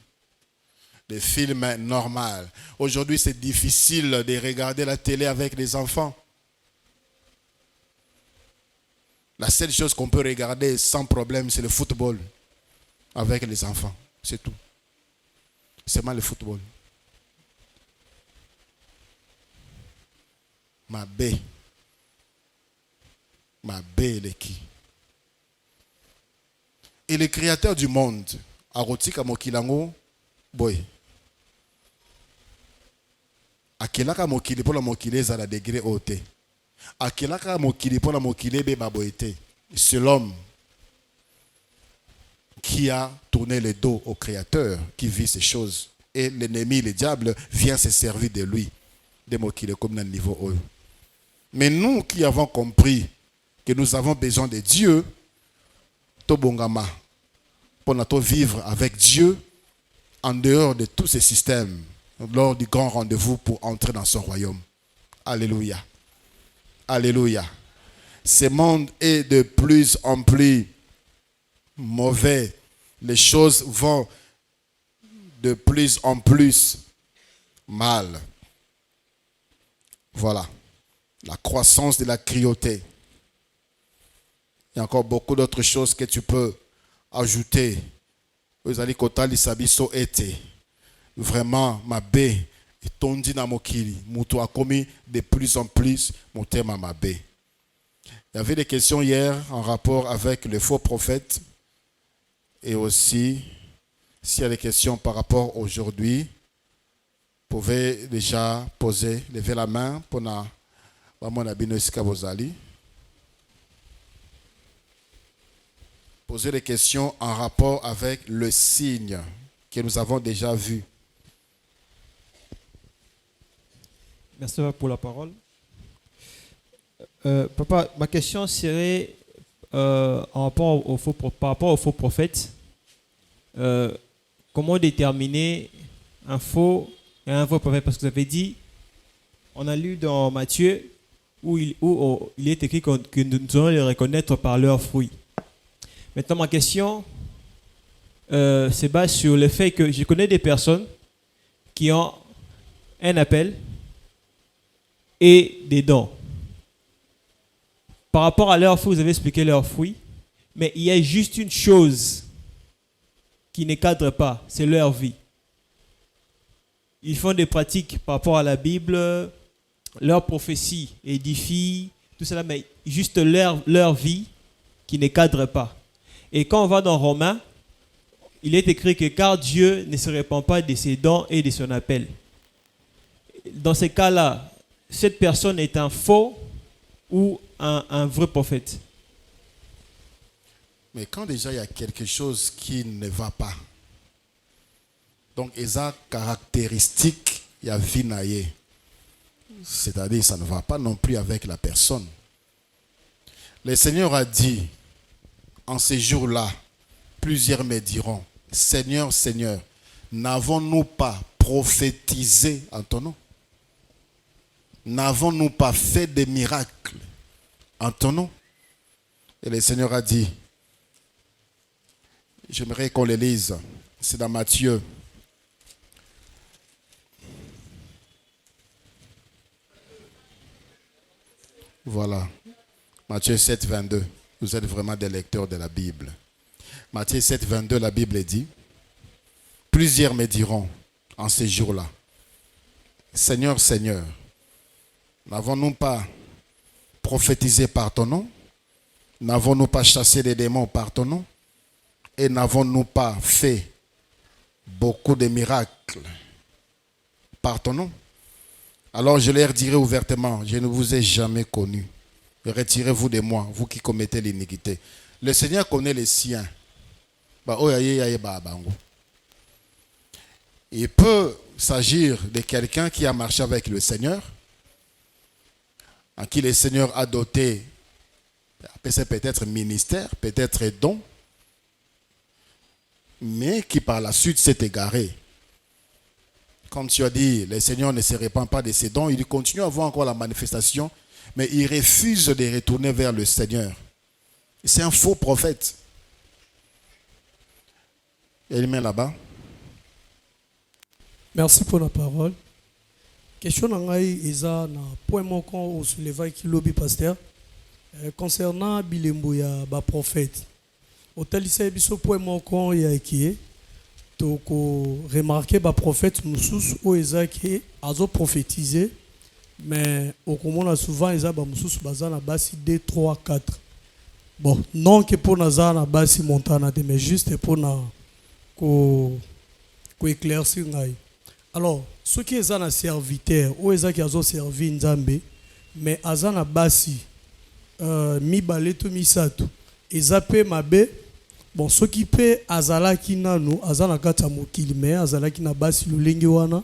Des films normaux. Aujourd'hui, c'est difficile de regarder la télé avec les enfants. La seule chose qu'on peut regarder sans problème, c'est le football avec les enfants. C'est tout. C'est mal le football. Ma bé est qui? Et le créateur du monde, Arotika Mokilango, boy. Akelaka mokili pour la mokile za la degré haute. Akelaka mokili pour la mokile be baboete. C'est l'homme qui a tourné le dos au Créateur, qui vit ces choses. Et l'ennemi, le diable, vient se servir de lui. Des mots qui est comme dans le niveau haut. Mais nous qui avons compris que nous avons besoin de Dieu, Tobongama, pour nous vivre avec Dieu en dehors de tous ces systèmes, lors du grand rendez-vous pour entrer dans son royaume. Alléluia. Alléluia. Ce monde est de plus en plus mauvais. Les choses vont de plus en plus mal. Voilà. La croissance de la cruauté. Il y a encore beaucoup d'autres choses que tu peux ajouter. Vous allez kotali sabiso ete. Vraiment, ma bé. Et tondi na mokili. Moutou a commis de plus en plus mon thème à ma bé. Il y avait des questions hier en rapport avec les faux prophètes. Et aussi, s'il y a des questions par rapport à aujourd'hui, vous pouvez déjà poser, lever la main pour na poser des questions en rapport avec le signe que nous avons déjà vu. Merci pour la parole. Papa, ma question serait par rapport aux faux prophètes. Comment déterminer un faux et un vrai prophète? Parce que vous avez dit, on a lu dans Matthieu où il est écrit que nous devons les reconnaître par leurs fruits. Maintenant, ma question se base sur le fait que je connais des personnes qui ont un appel et des dons. Par rapport à leurs fruits, vous avez expliqué leurs fruits, mais il y a juste une chose qui ne cadrent pas, c'est leur vie. Ils font des pratiques par rapport à la Bible, leur prophétie édifie, tout cela, mais juste leur vie qui ne cadre pas. Et quand on va dans Romains, il est écrit que car Dieu ne se répand pas de ses dons et de son appel. Dans ces cas-là, cette personne est un faux ou un vrai prophète. Mais quand déjà il y a quelque chose qui ne va pas, donc il y a caractéristique, il y a vinaye. C'est-à-dire ça ne va pas non plus avec la personne. Le Seigneur a dit, en ces jours-là, plusieurs me diront, Seigneur, Seigneur, n'avons-nous pas prophétisé en ton nom? N'avons-nous pas fait des miracles en ton nom? Et le Seigneur a dit, j'aimerais qu'on les lise, c'est dans Matthieu. Voilà, Matthieu 7, 22. Vous êtes vraiment des lecteurs de la Bible. Matthieu 7, 22, la Bible dit, plusieurs me diront en ces jours-là, Seigneur, Seigneur, n'avons-nous pas prophétisé par ton nom? N'avons-nous pas chassé les démons par ton nom? Et n'avons-nous pas fait beaucoup de miracles par ton nom? Alors je leur dirai ouvertement, je ne vous ai jamais connu. Retirez-vous de moi, vous qui commettez l'iniquité. Le Seigneur connaît les siens. Il peut s'agir de quelqu'un qui a marché avec le Seigneur, à qui le Seigneur a doté, c'est peut-être ministère, peut-être don, mais qui par la suite s'est égaré. Comme tu as dit, le Seigneur ne se répand pas de ses dons, il continue à avoir encore la manifestation, mais il refuse de retourner vers le Seigneur. C'est un faux prophète. Il met là-bas. Merci pour la parole. Question nangai eza na point moko au souleva qui lobby pasteur concernant bilembo ya ba prophète. Otalisa biso point moko ya qui toko remarquer ba prophète mususu o eza qui azo prophétiser mais okomona souvent eza ba mususu bazana basi 2 3 4. Bon, non que pour nazana basi montana mais juste pour na ko éclaircir ngai. Alors, ceux qui sont un serviteur, ou qui ont servi Nzambe, mais azana basi, mi baleto mi sato, ezape mabe, bon, ceux qui paient azala ki nanu, azana kata mokili, mais azala ki na basi lulengi wana,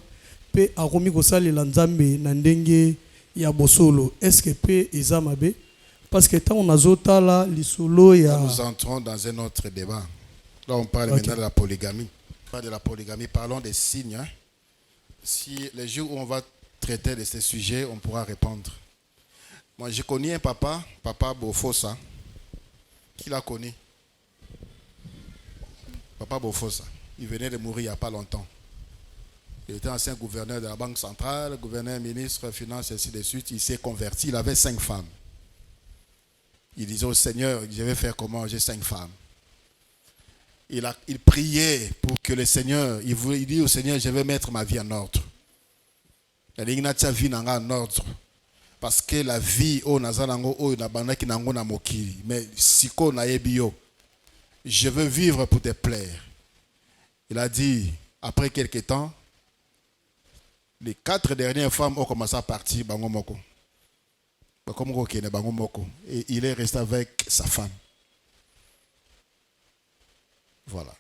pe akomi kosali la Nzambe na ndenge ya bosolo. Est-ce que pe ezamabe? Parce que tant on a zota là, lisolo ya. Nous entrons dans un autre débat. Là, on parle maintenant de la polygamie. On parle de la polygamie, parlons des signes. Hein. Si les jours où on va traiter de ces sujets, on pourra répondre. Moi, j'ai connu un papa Bofosa. Qui l'a connu? Papa Bofosa. Il venait de mourir il n'y a pas longtemps. Il était ancien gouverneur de la Banque centrale, gouverneur, ministre, finance, et ainsi de suite. Il s'est converti. Il avait 5 femmes. Il disait au Seigneur, je vais faire comment? J'ai 5 femmes. Il priait pour que le Seigneur, il dit au Seigneur, je vais mettre ma vie en ordre. Il a sa vie en ordre. Parce que la vie, mais si je veux vivre pour te plaire. Il a dit, après quelques temps, les 4 dernières femmes ont commencé à partir. Et il est resté avec sa femme. Voilà.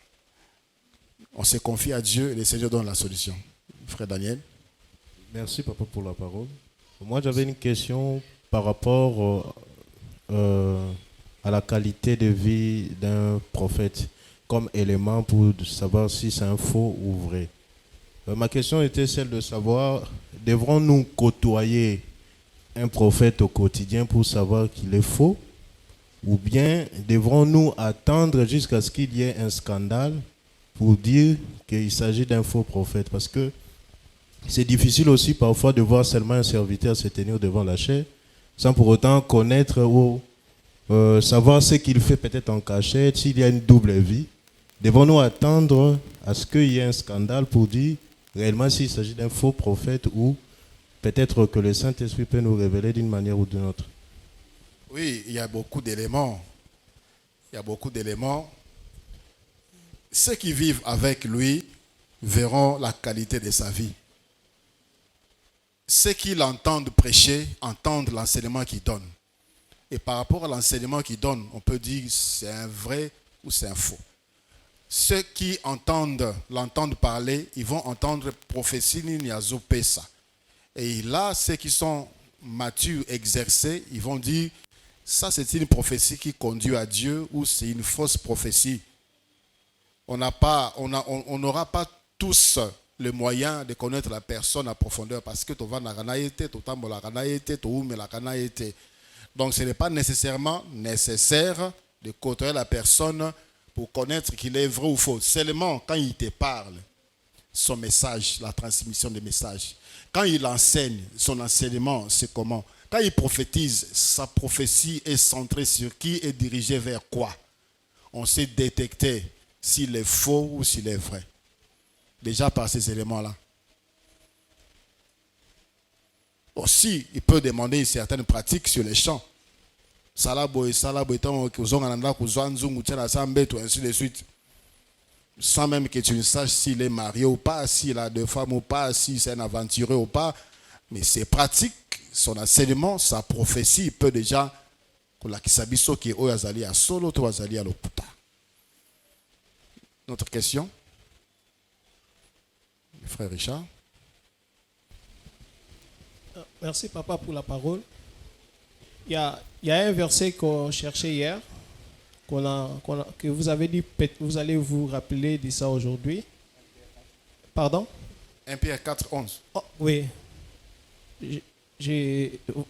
On se confie à Dieu et le Seigneur donne la solution. Frère Daniel. Merci papa pour la parole. Moi j'avais une question par rapport à la qualité de vie d'un prophète comme élément pour savoir si c'est un faux ou vrai. Ma question était celle de savoir, devrons-nous côtoyer un prophète au quotidien pour savoir qu'il est faux? Ou bien devrons-nous attendre jusqu'à ce qu'il y ait un scandale pour dire qu'il s'agit d'un faux prophète? Parce que c'est difficile aussi parfois de voir seulement un serviteur se tenir devant la chair sans pour autant connaître ou savoir ce qu'il fait peut-être en cachette, s'il y a une double vie. devons-nous attendre à ce qu'il y ait un scandale pour dire réellement s'il s'agit d'un faux prophète ou peut-être que le Saint-Esprit peut nous révéler d'une manière ou d'une autre? Oui, il y a beaucoup d'éléments. Il y a beaucoup d'éléments. Ceux qui vivent avec lui verront la qualité de sa vie. Ceux qui l'entendent prêcher, entendent l'enseignement qu'il donne. Et par rapport à l'enseignement qu'il donne, on peut dire c'est un vrai ou c'est un faux. Ceux qui l'entendent parler, ils vont entendre prophétie niazo pesa. Et là, ceux qui sont matures, exercés, ils vont dire ça c'est une prophétie qui conduit à Dieu ou c'est une fausse prophétie. On n'aura pas tous le moyen de connaître la personne à profondeur parce que tu vas donc ce n'est pas nécessairement nécessaire de côtoyer la personne pour connaître qu'il est vrai ou faux. Seulement quand il te parle, son message, la transmission des messages. Quand il enseigne, son enseignement, c'est comment. Quand il prophétise, sa prophétie est centrée sur qui et dirigée vers quoi. On sait détecter s'il est faux ou s'il est vrai. Déjà par ces éléments-là. Aussi, il peut demander certaines pratiques sur les champs. Ainsi de suite. Sans même que tu ne saches s'il est marié ou pas, s'il a deux femmes ou pas, si c'est un aventureux ou pas. Mais ses pratiques, son enseignement, sa prophétie, il peut déjà Notre question? Frère Richard. Merci papa pour la parole. Il y a un verset qu'on cherchait hier, que vous avez dit, vous allez vous rappeler de ça aujourd'hui. Pardon? 1 Pierre 4, 11. Oh, oui.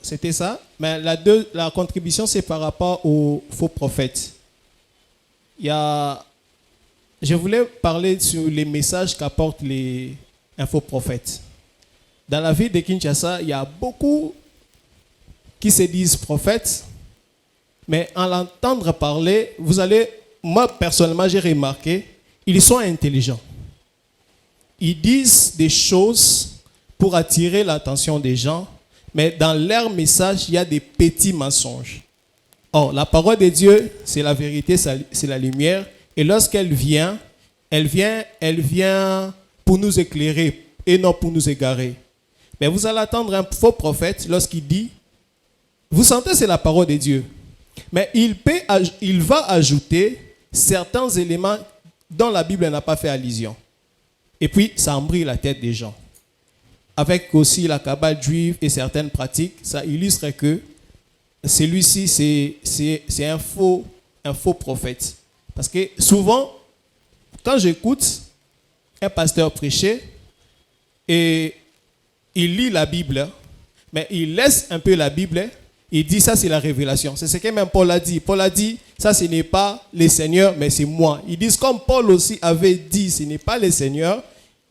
C'était ça. Mais la contribution, c'est par rapport aux faux prophètes. Je voulais parler sur les messages qu'apportent un faux prophète. Dans la ville de Kinshasa, il y a beaucoup qui se disent prophètes, mais en l'entendre parler, moi personnellement j'ai remarqué, ils sont intelligents. Ils disent des choses pour attirer l'attention des gens, mais dans leur message, il y a des petits mensonges. Or, la parole de Dieu, c'est la vérité, c'est la lumière, et lorsqu'elle vient, elle vient pour nous éclairer et non pour nous égarer. Mais vous allez attendre un faux prophète lorsqu'il dit, vous sentez c'est la parole de Dieu, mais il va ajouter certains éléments dont la Bible n'a pas fait allusion. Et puis ça embrouille la tête des gens. Avec aussi la Kabbale juive et certaines pratiques, ça illustre que celui-ci c'est un faux prophète. Parce que souvent, quand j'écoute un pasteur prêcher et il lit la Bible, mais il laisse un peu la Bible, il dit ça c'est la révélation. C'est ce que même Paul a dit. Paul a dit ça ce n'est pas le Seigneur mais c'est moi. Ils disent comme Paul aussi avait dit ce n'est pas le Seigneur,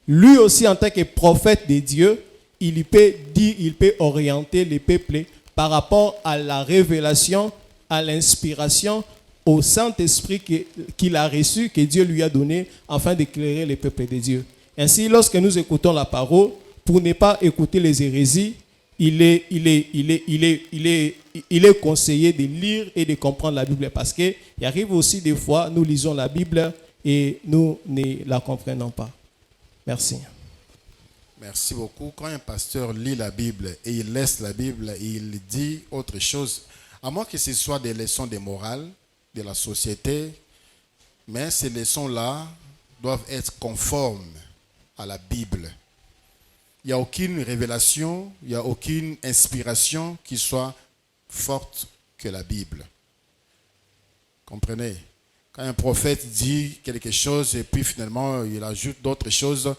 lui aussi en tant que prophète de Dieu, il peut dire, il peut orienter les peuples par rapport à la révélation, à l'inspiration, au Saint-Esprit qu'il a reçu, que Dieu lui a donné afin d'éclairer les peuples de Dieu. Ainsi, lorsque nous écoutons la parole, pour ne pas écouter les hérésies, il est conseillé de lire et de comprendre la Bible parce qu'il arrive aussi des fois, nous lisons la Bible et nous ne la comprenons pas. Merci. Merci beaucoup. Quand un pasteur lit la Bible et il laisse la Bible et il dit autre chose, à moins que ce soit des leçons de morale de la société, mais ces leçons-là doivent être conformes à la Bible. Il n'y a aucune révélation, il n'y a aucune inspiration qui soit forte que la Bible. Comprenez? Quand un prophète dit quelque chose et puis finalement il ajoute d'autres choses,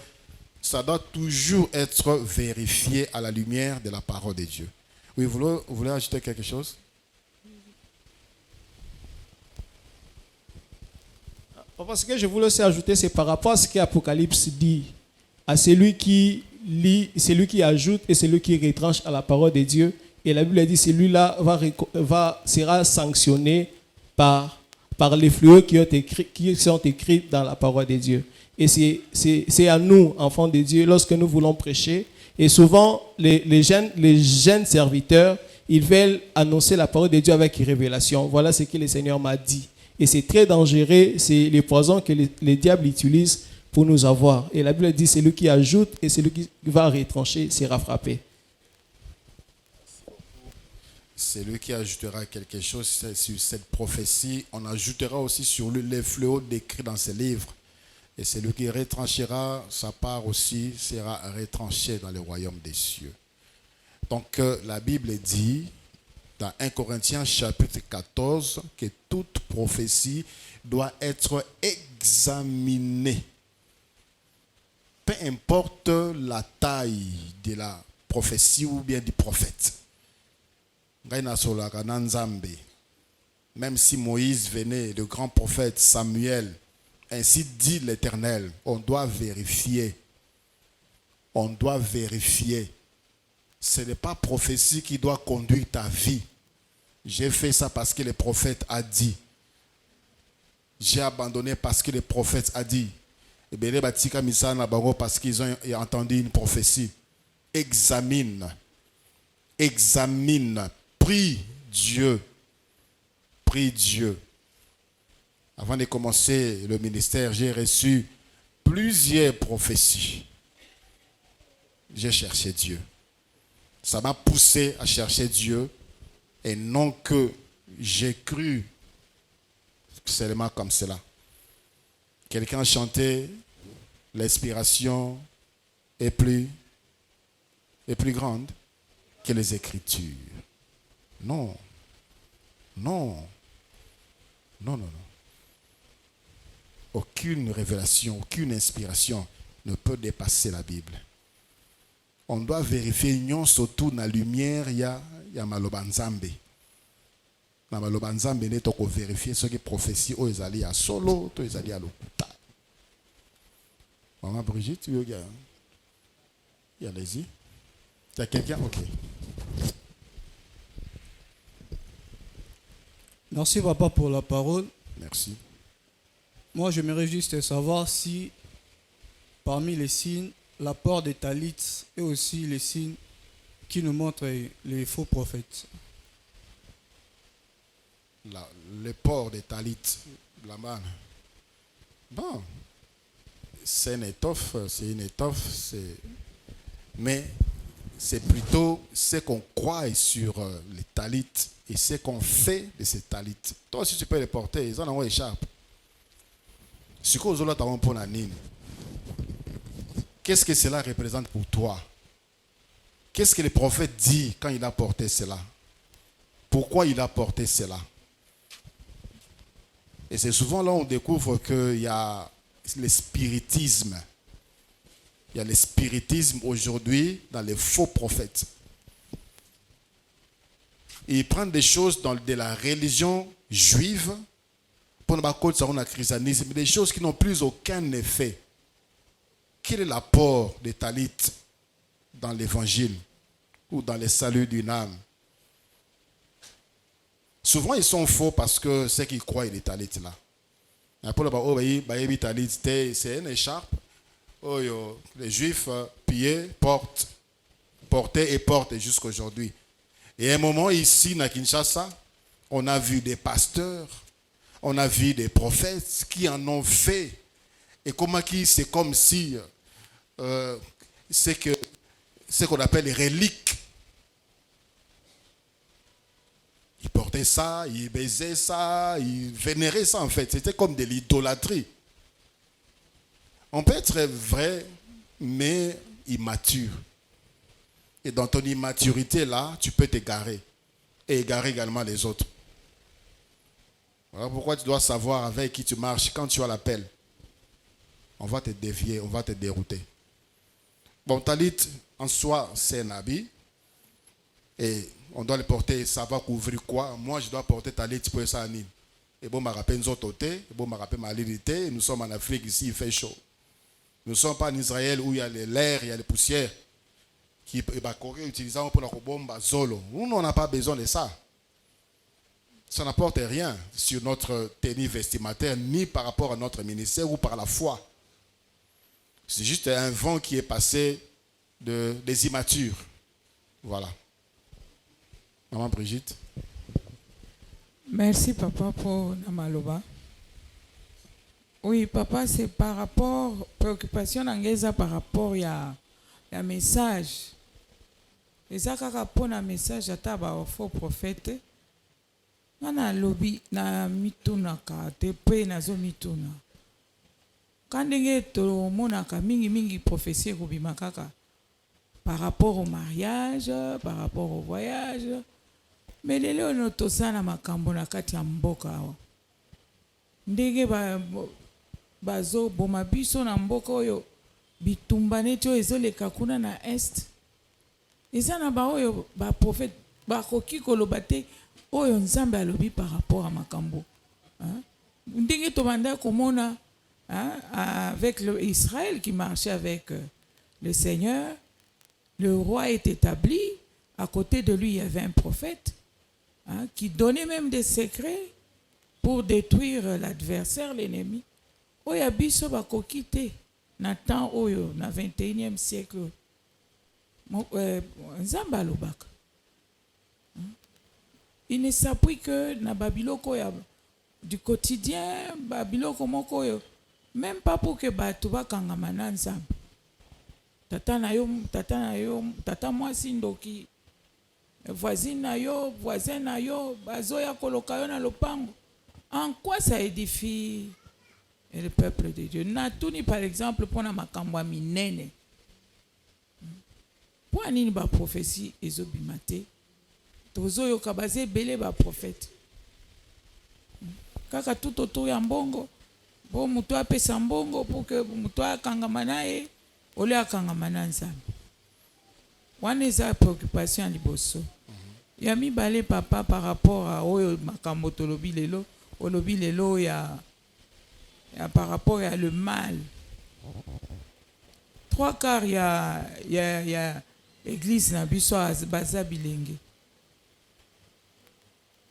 ça doit toujours être vérifié à la lumière de la parole de Dieu. Oui, vous voulez ajouter quelque chose? Parce que je voulais aussi ajouter, c'est par rapport à ce qu'Apocalypse dit, à celui qui lit, celui qui ajoute et celui qui retranche à la parole de Dieu. Et la Bible dit, celui-là sera sanctionné par par les fléaux qui sont écrits dans la parole de Dieu. Et c'est à nous, enfants de Dieu, lorsque nous voulons prêcher. Et souvent, les jeunes serviteurs, ils veulent annoncer la parole de Dieu avec révélation. Voilà ce que le Seigneur m'a dit. Et c'est très dangereux, c'est les poisons que les diables utilisent pour nous avoir. Et la Bible dit, celui qui ajoute et celui qui va retrancher sera frappé. Celui qui ajoutera quelque chose sur cette prophétie, on ajoutera aussi sur lui les fléaux décrits dans ces livres. Et celui qui retranchera, sa part aussi sera retranchée dans le royaume des cieux. Donc la Bible dit dans 1 Corinthiens chapitre 14 que toute prophétie doit être examinée. Peu importe la taille de la prophétie ou bien du prophète. Même si Moïse venait, le grand prophète Samuel, ainsi dit l'Éternel, on doit vérifier. On doit vérifier. Ce n'est pas prophétie qui doit conduire ta vie. J'ai fait ça parce que le prophète a dit. J'ai abandonné parce que le prophète a dit. Et bien, parce qu'ils ont entendu une prophétie. Examine. Examine. Prie Dieu. Prie Dieu. Avant de commencer le ministère, j'ai reçu plusieurs prophéties. J'ai cherché Dieu. Ça m'a poussé à chercher Dieu et non que j'ai cru seulement comme cela. Quelqu'un chantait, l'inspiration est plus grande que les Écritures. Non. Non. Non, non, non. Aucune révélation, aucune inspiration ne peut dépasser la Bible. On doit vérifier, surtout dans la lumière, il y a Maloba Nzambe. Dans Maloba Nzambe, il faut vérifier ce qui est prophétie, ou ils allaient à solo, ou ils allaient à l'okuta. Maman Brigitte, tu veux dire? Allez-y. Il y a quelqu'un? Ok. Merci papa pour la parole. Merci. Moi, j'aimerais juste savoir si parmi les signes, l'apport des talits et aussi les signes qui nous montrent les faux prophètes. Le port des talits, la manne. Bon, c'est une étoffe, mais c'est plutôt ce qu'on croit sur les talits et ce qu'on fait de ces talits. Toi aussi tu peux les porter, ils en ont une écharpe. Ce que vous avez pour la nine. Qu'est-ce que cela représente pour toi? Qu'est-ce que le prophète dit quand il a porté cela? Pourquoi il a porté cela? Et c'est souvent là où on découvre qu'il y a le spiritisme. Il y a le spiritisme aujourd'hui dans les faux prophètes. Ils prennent des choses de la religion juive, pour le christianisme, des choses qui n'ont plus aucun effet. Quel est l'apport des talits dans l'évangile ou dans le salut d'une âme? Souvent, ils sont faux parce que c'est qu'ils croient les talits là. C'est une écharpe. Les juifs pieds, portaient et portent jusqu'à aujourd'hui. Et à un moment ici, à Kinshasa, on a vu des pasteurs, on a vu des prophètes qui en ont fait. Et comment c'est comme si c'est ce qu'on appelle les reliques. Ils portaient ça, ils baisaient ça, ils vénéraient ça en fait. C'était comme de l'idolâtrie. On peut être vrai, mais immature. Et dans ton immaturité là, tu peux t'égarer. Et égarer également les autres. Voilà pourquoi tu dois savoir avec qui tu marches quand tu as l'appel. On va te dévier, on va te dérouter. Bon, talit, en soi, c'est un habit. Et on doit le porter, ça va couvrir quoi? Moi, je dois porter talit pour ça à Nîmes. Et bon, je me rappelle nous autres, et bon, je me rappelle ma lérité. Nous sommes en Afrique, ici, il fait chaud. Nous ne sommes pas en Israël où il y a l'air, il y a les poussières. Qui est utilisant pour la bombe zolo. Nous, on n'a pas besoin de ça. ça n'apporte rien sur notre tenue vestimentaire, ni par rapport à notre ministère ou par la foi. C'est juste un vent qui est passé des immatures. Voilà. Maman Brigitte. Merci papa pour Namaloba. Oui papa, c'est par rapport, préoccupation d'Angeza par rapport à message. Et ça pour un message à taba faux prophète. Nana lobby na mituna ka tepe na zo mituna. Kandenge to monaka mingi prophétie kubima kaka par rapport au mariage, par rapport au voyage. Mais les gens ont tous ça na makambo na kati ya mboka awa. Ndenge bazo boma biso na mboka oyo bitumba neti oyo ezoleka kuna na est. Eza na ba oyo ba prophète ba koki koloba te oyo nzambe alobi par rapport à makambo. Ndenge to banda komona avec Israël qui marchait avec le Seigneur, le roi est établi, à côté de lui il y avait un prophète qui donnait même des secrets pour détruire l'adversaire, l'ennemi. Oya biso ba koki te na temps oyo na 21e siècle. Nzambe alobaka. Il ne s'appuie que na babiloko ya du quotidien, babiloko moko yo, même pas pour que bato bakangama na nzambe. Tata na yo, tata mwasi ndoki, voisine na yo, voisin na yo, bazoya koloka yo na lopango. En quoi ça édifie le peuple de Dieu? Natuni par exemple pour na makambo minene. Pour nini ba prophétie ezobimate? Tozo yo kabaze belé ba prophète. Kaka tout autour ya mbongo. Bo mutu apesa mbongo pour que mutu akangama naye, ole akangama na nzambe. Wana eza préoccupation liboso. Ya mibale papa par rapport à oyo makambo tolobi lelo, olobi lelo ya par rapport à le mal. 3/4 ya église na biso baza bilenge.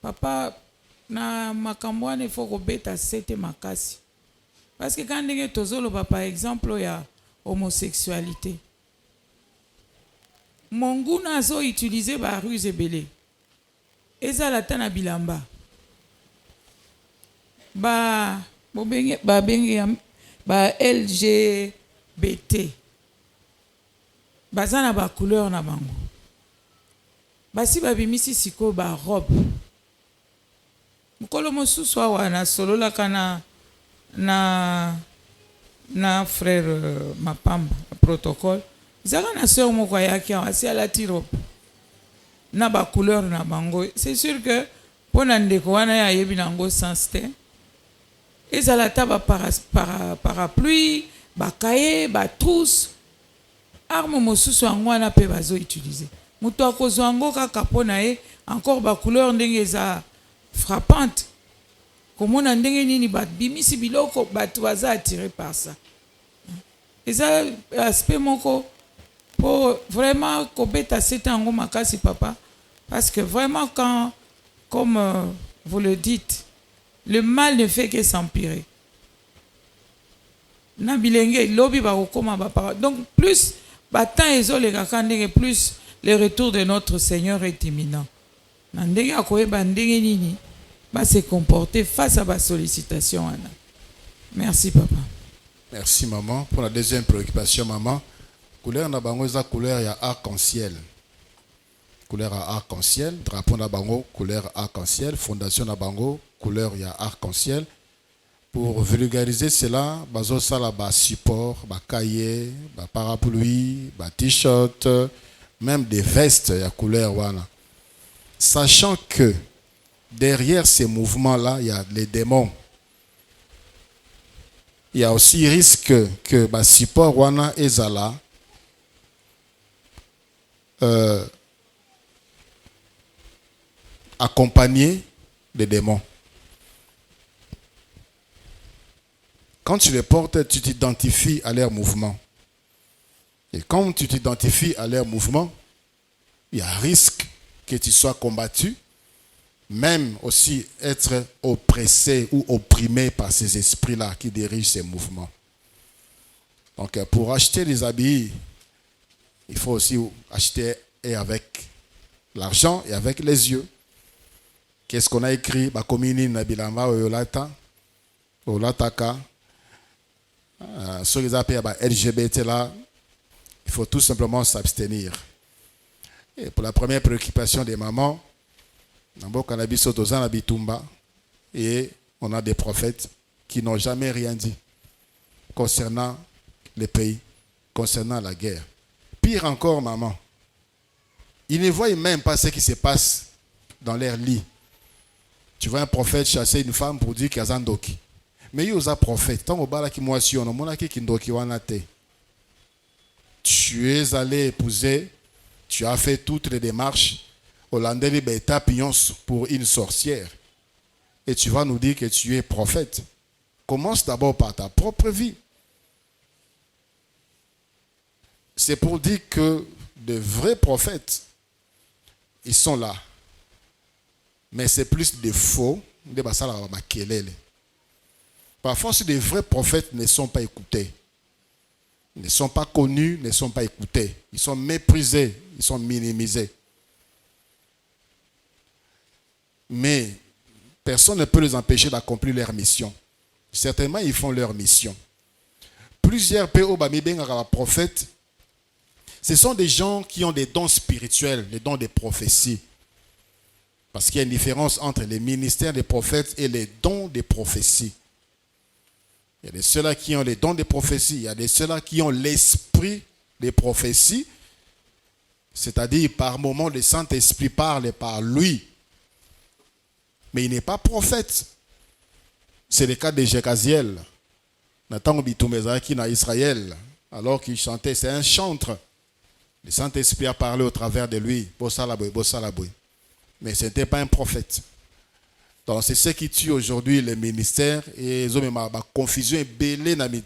Papa na makambo wana faut kobeta sete makasi. Parce que quand ndenge tozoloba par exemple ya homosexualité, monguna azo utiliser ba ruse ebele. Ezala tana bilamba. Ba LGBT. Bazana ba couleur na bango. Basi babimisi siko ba robe. Mukolo mosusu awa na solola kana na frère Mapamba protocole. Zaka na sœur moko yaki asi ala robe. Na ba couleur na bango. C'est sûr que pona ndeko wana ya yebi nango sens te. Ezala ta ba parapluie, ba cahier, ba trousse. Arme mosusu yango wana pe bazo utiliser. Mutu akozwa yango kaka pona ye encore ba couleur ndenge eza frappante. Komona ndenge nini bat bimisi biloko batu baza attiré par ça. Eza aspect moko pour vraiment kobeta sete yango makasi papa, parce que vraiment quand comme vous le dites, le mal ne fait que s'empirer. Na bilenge lobi ba kokoma ba parole. Donc plus batan ezoleka kandenge, plus le retour de notre Seigneur est imminent. Na ndenge akoyeba ndenge nini va se comporter face à ma sollicitation. Merci papa. Merci maman. Pour la deuxième préoccupation maman, couleur na bango eza couleur ya arc-en-ciel. Couleur à arc-en-ciel, drapeau na bango couleur arc-en-ciel, fondation na bango couleur ya arc-en-ciel. Pour vulgariser cela, bazo sala ba support, ba cahier, ba parapluie, ba t-shirt, même des vestes ya couleur wana. Sachant que derrière ces mouvements-là, il y a les démons. Il y a aussi risque que ba support wana ezala accompagné des démons. Quand tu les portes, tu t'identifies à leur mouvement. Et quand tu t'identifies à leur mouvement, il y a risque que tu sois combattu même aussi être oppressé ou opprimé par ces esprits-là qui dirigent ces mouvements. Donc pour acheter des habits, il faut aussi acheter et avec l'argent et avec les yeux. Qu'est-ce qu'on a écrit? Bakomini nabilamba oyolata, olataka. Sur les appels LGBT là, il faut tout simplement s'abstenir. Et pour la première préoccupation des mamans, et on a des prophètes qui n'ont jamais rien dit concernant les pays, concernant la guerre. Pire encore, maman, ils ne voient même pas ce qui se passe dans leur lit. Tu vois un prophète chasser une femme pour dire qu'il y a un doki. Mais il y a un prophète. Tant que tu es allé épouser, tu as fait toutes les démarches pour une sorcière. Et tu vas nous dire que tu es prophète. Commence d'abord par ta propre vie. C'est pour dire que de vrais prophètes, ils sont là. Mais c'est plus des faux. Parfois, si des vrais prophètes ne sont pas écoutés, ne sont pas connus, ne sont pas écoutés, ils sont méprisés, ils sont minimisés. Mais personne ne peut les empêcher d'accomplir leur mission. Certainement, ils font leur mission. Plusieurs prophètes, ce sont des gens qui ont des dons spirituels, les dons des prophéties. Parce qu'il y a une différence entre les ministères des prophètes et les dons des prophéties. Il y a de ceux-là qui ont les dons des prophéties, il y a de ceux-là qui ont l'esprit des prophéties, c'est-à-dire par moment le Saint-Esprit parle par lui. Mais il n'est pas prophète. C'est le cas de Jécaziel. Nathan Bitumezaki na Israël, alors qu'il chantait, c'est un chantre. Le Saint-Esprit a parlé au travers de lui. Mais ce n'était pas un prophète. Donc c'est ce qui tue aujourd'hui les ministères et la confusion est belée dans le.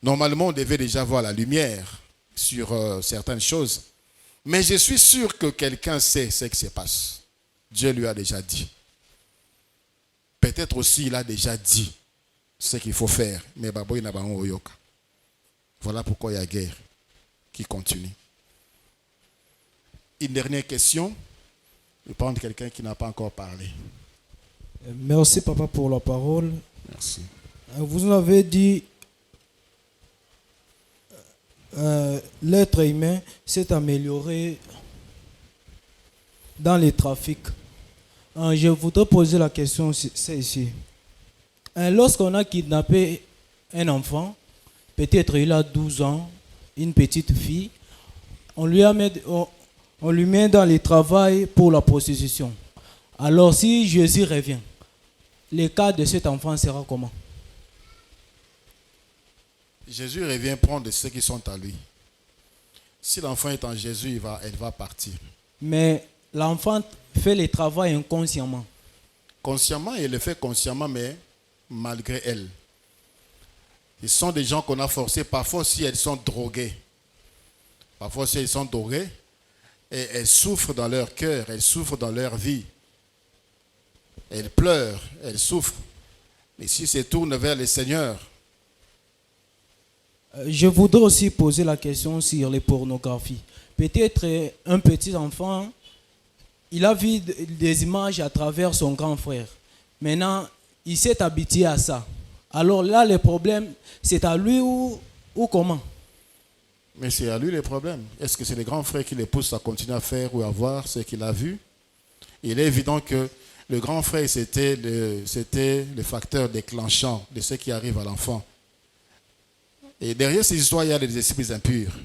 Normalement, on devait déjà voir la lumière sur certaines choses. Mais je suis sûr que quelqu'un sait ce qui se passe. Dieu lui a déjà dit. Peut-être aussi il a déjà dit ce qu'il faut faire. Mais voilà pourquoi il y a guerre qui continue. Une dernière question. Je vais prendre quelqu'un qui n'a pas encore parlé. Merci papa pour la parole. Merci. Vous nous avez dit l'être humain s'est amélioré dans les trafics. Je voudrais poser la question, c'est ici. Lorsqu'on a kidnappé un enfant, peut-être il a 12 ans, une petite fille, on lui met dans le travail pour la prostitution. Alors si Jésus revient, le cas de cet enfant sera comment? Jésus revient prendre ceux qui sont à lui. Si l'enfant est en Jésus, elle va partir. Mais l'enfant fait le travail inconsciemment. Consciemment, il le fait consciemment, mais malgré elle. Ce sont des gens qu'on a forcés, parfois si elles sont droguées. Parfois si elles sont droguées, et elles souffrent dans leur cœur, elles souffrent dans leur vie. Elles pleurent, elles souffrent. Mais si se tournent vers le Seigneur. Je voudrais aussi poser la question sur les pornographies. Peut-être un petit enfant, il a vu des images à travers son grand frère. Maintenant, il s'est habitué à ça. Alors là, le problème, c'est à lui ou comment? Mais c'est à lui le problème. Est-ce que c'est le grand frère qui le pousse à continuer à faire ou à voir ce qu'il a vu? Il est évident que le grand frère, c'était le facteur déclenchant de ce qui arrive à l'enfant. Et derrière ces histoires, il y a des esprits impurs.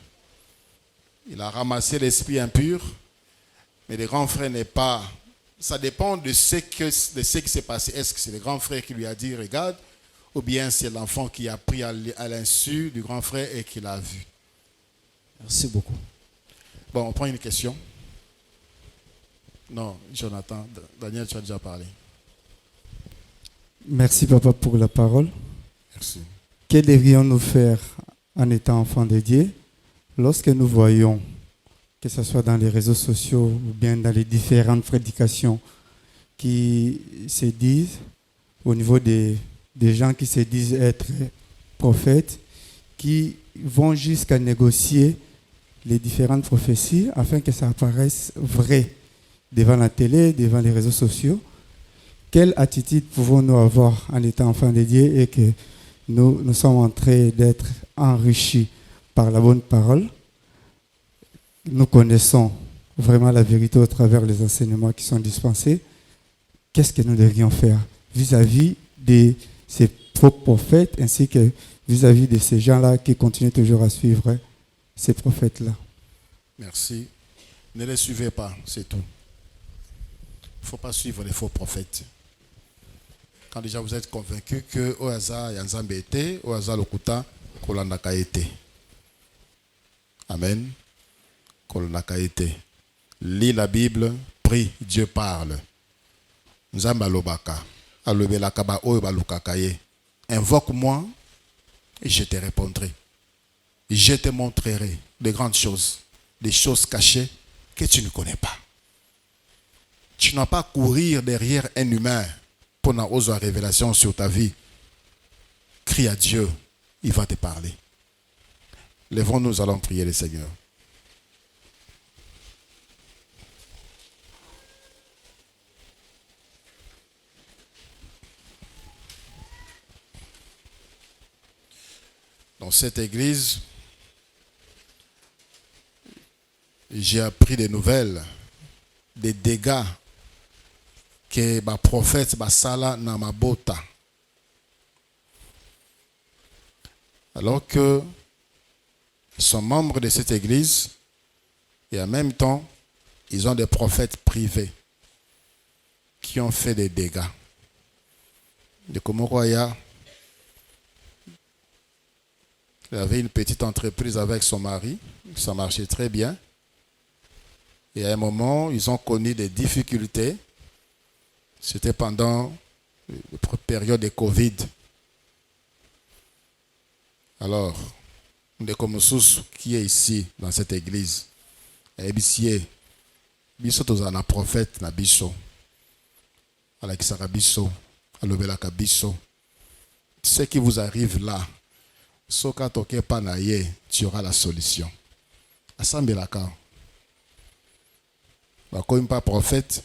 Il a ramassé l'esprit impur, mais le grand frère n'est pas... Ça dépend de ce qui s'est passé. Est-ce que c'est le grand frère qui lui a dit « regarde » ou bien c'est l'enfant qui a pris à l'insu du grand frère et qui l'a vu? Merci beaucoup. Bon, on prend une question. Non, Jonathan, Daniel, tu as déjà parlé. Merci papa pour la parole. Merci. Que devrions-nous faire en étant enfants de Dieu lorsque nous voyons que ce soit dans les réseaux sociaux ou bien dans les différentes prédications qui se disent, au niveau des gens qui se disent être prophètes, qui vont jusqu'à négocier les différentes prophéties afin que ça apparaisse vrai devant la télé, devant les réseaux sociaux. Quelle attitude pouvons-nous avoir en étant enfants de Dieu et que nous sommes en train d'être enrichis par la bonne parole? Nous connaissons vraiment la vérité au travers des enseignements qui sont dispensés. Qu'est-ce que nous devrions faire vis-à-vis de ces faux prophètes ainsi que vis-à-vis de ces gens-là qui continuent toujours à suivre ces prophètes-là? Merci. Ne les suivez pas, c'est tout. Il ne faut pas suivre les faux prophètes. Quand déjà vous êtes convaincu que au hasard Yanzambe était, au hasard Lokuta, Kolandaka était. Amen. Kolandaka était. Lis la Bible, prie, Dieu parle. Nzamba lobaka, alobelaka ba oyo balukakaye. Invoque-moi et je te répondrai. Je te montrerai de grandes choses, des choses cachées que tu ne connais pas. Tu n'as pas à courir derrière un humain pour n'avoir une révélation sur ta vie. Crie à Dieu, il va te parler. Lèvons-nous, nous allons prier le Seigneur. Dans cette église, j'ai appris des nouvelles, des dégâts que les prophètes basala na mabota. Alors que ils sont membres de cette église et en même temps, ils ont des prophètes privés qui ont fait des dégâts. De Komoroya, il avait une petite entreprise avec son mari, ça marchait très bien. Et à un moment, ils ont connu des difficultés. C'était pendant la période de Covid. Alors, Ndekomoussous, qui est ici, dans cette église, Ebisie, Biso tozana prophète na Biso, Alakisaka Biso, Alobelaka Biso. Ce qui vous arrive là, Soka toke panaye, tu auras la solution. Asambelaka. Bakoim pas prophète.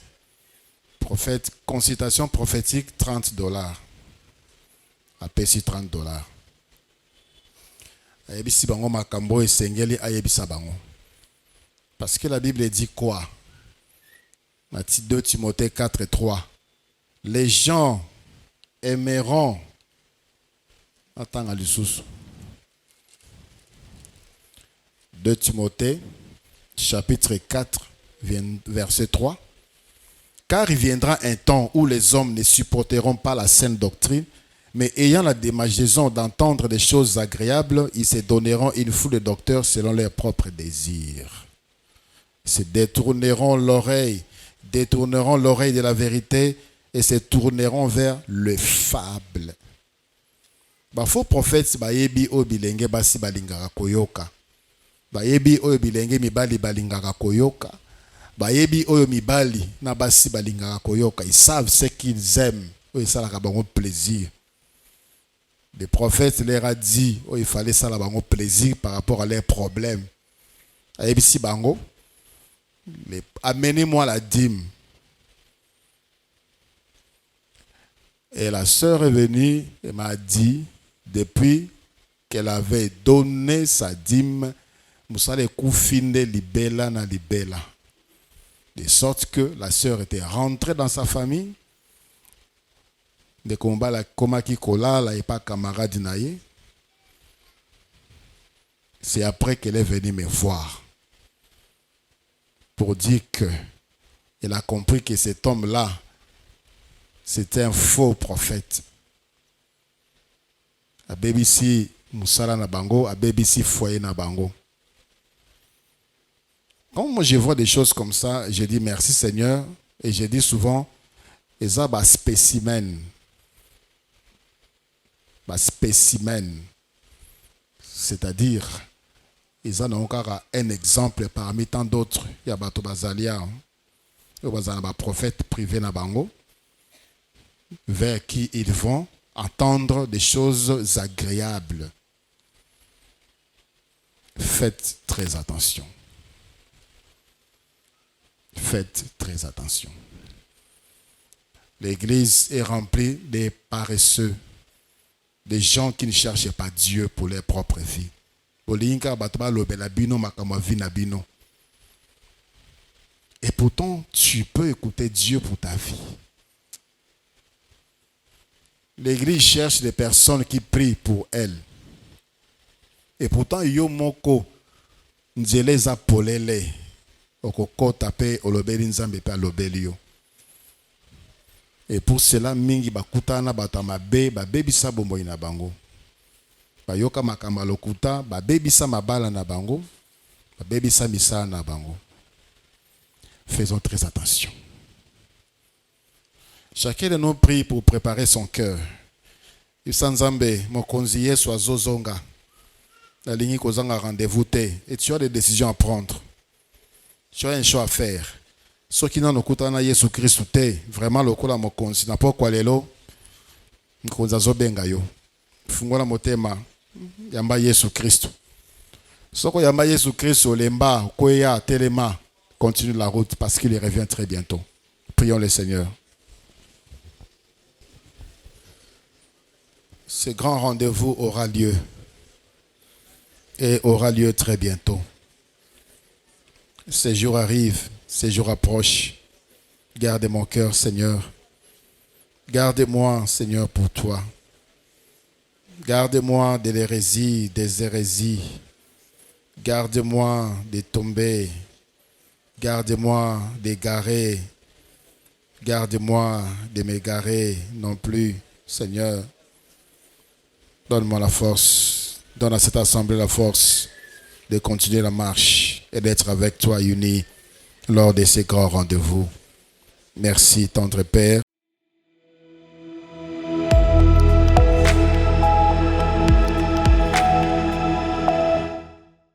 Prophète, consultation prophétique, $30. Apesi $30. Ayebisi bango makambo esengeli ayebisa bango. Parce que la Bible dit quoi? 2 Timothée 4:3. Les gens aimeront. Attends à l'issous. 2 Timothée, chapitre 4, verset 3. Car il viendra un temps où les hommes ne supporteront pas la saine doctrine, mais ayant la démangeaison d'entendre des choses agréables, ils se donneront une foule de docteurs selon leurs propres désirs. Ils se détourneront l'oreille de la vérité et se tourneront vers le fable. Faux prophètes bayebi o bilenge basi balingaka koyoka. Bayebi o bilenge mibali balingaka koyoka. Bayebi oyo mibali na basi balingaka koyoka. Ils savent ce qu'ils aiment. Ils savent qu'ils ont plaisir. Les prophètes leur a dit il fallait ça la bango plaisir par rapport à leurs problèmes. Ayebisi bango, amenez-moi la dîme. Et la sœur est venue et m'a dit, depuis qu'elle avait donné sa dîme, Moussale koufinde libella na libella. De sorte que la sœur était rentrée dans sa famille. De combat la komaki kola la et pas camarade naye. C'est après qu'elle est venue me voir pour dire que elle a compris que cet homme-là c'était un faux prophète. A BBC Moussala na bango, a BBC foyer na bango. Quand moi je vois des choses comme ça, je dis merci Seigneur et je dis souvent eza ba spécimen. Ba spécimen. C'est-à-dire Ils en ont encore un exemple parmi tant d'autres. Il y a Bato Bazalia, il y a un prophète privé na bango, vers qui ils vont entendre des choses agréables. Faites très attention. Faites très attention. L'église est remplie de paresseux, des gens qui ne cherchent pas Dieu pour leur propre vie. Et pourtant, tu peux écouter Dieu pour ta vie. L'église cherche des personnes qui prient pour elle. Et pourtant, yo moko nzele za polele okoko tape olobeli nzambe pe alobeli yo. Et pour cela mingi bakutana bato mabe babebisa bomboyi na bango. Bayoka makamba lokuta babebisa mabala na bango, babebisa misala na bango. Faisons très attention. Chacun de nous prie pour préparer son cœur. Isanzambe mokonzi Yesu azozonga. La ligne kozanga rendez-vous te. Et tu as des décisions à prendre. Tu as un choix à faire. Ceux qui n'ont pas na Yesu Christ te, vraiment lokola mokonzi na pokwa lelo nkonza zobenga yo. Fungola motema yamba Yesu Christ. Soko yamba Yesu Christ olemba koya telema, continue la route parce qu'il revient très bientôt. Prions le Seigneur. Ce grand rendez-vous aura lieu. Et aura lieu très bientôt. Ces jours arrivent, ces jours approchent. Garde mon cœur, Seigneur. Garde-moi, Seigneur, pour toi. Garde-moi de l'hérésie, des hérésies. Garde-moi de tomber. Garde-moi d'égarer. Garde-moi de m'égarer non plus, Seigneur. Donne-moi la force. Donne à cette assemblée la force de continuer la marche et d'être avec toi unis lors de ces grands rendez-vous. Merci, tendre Père.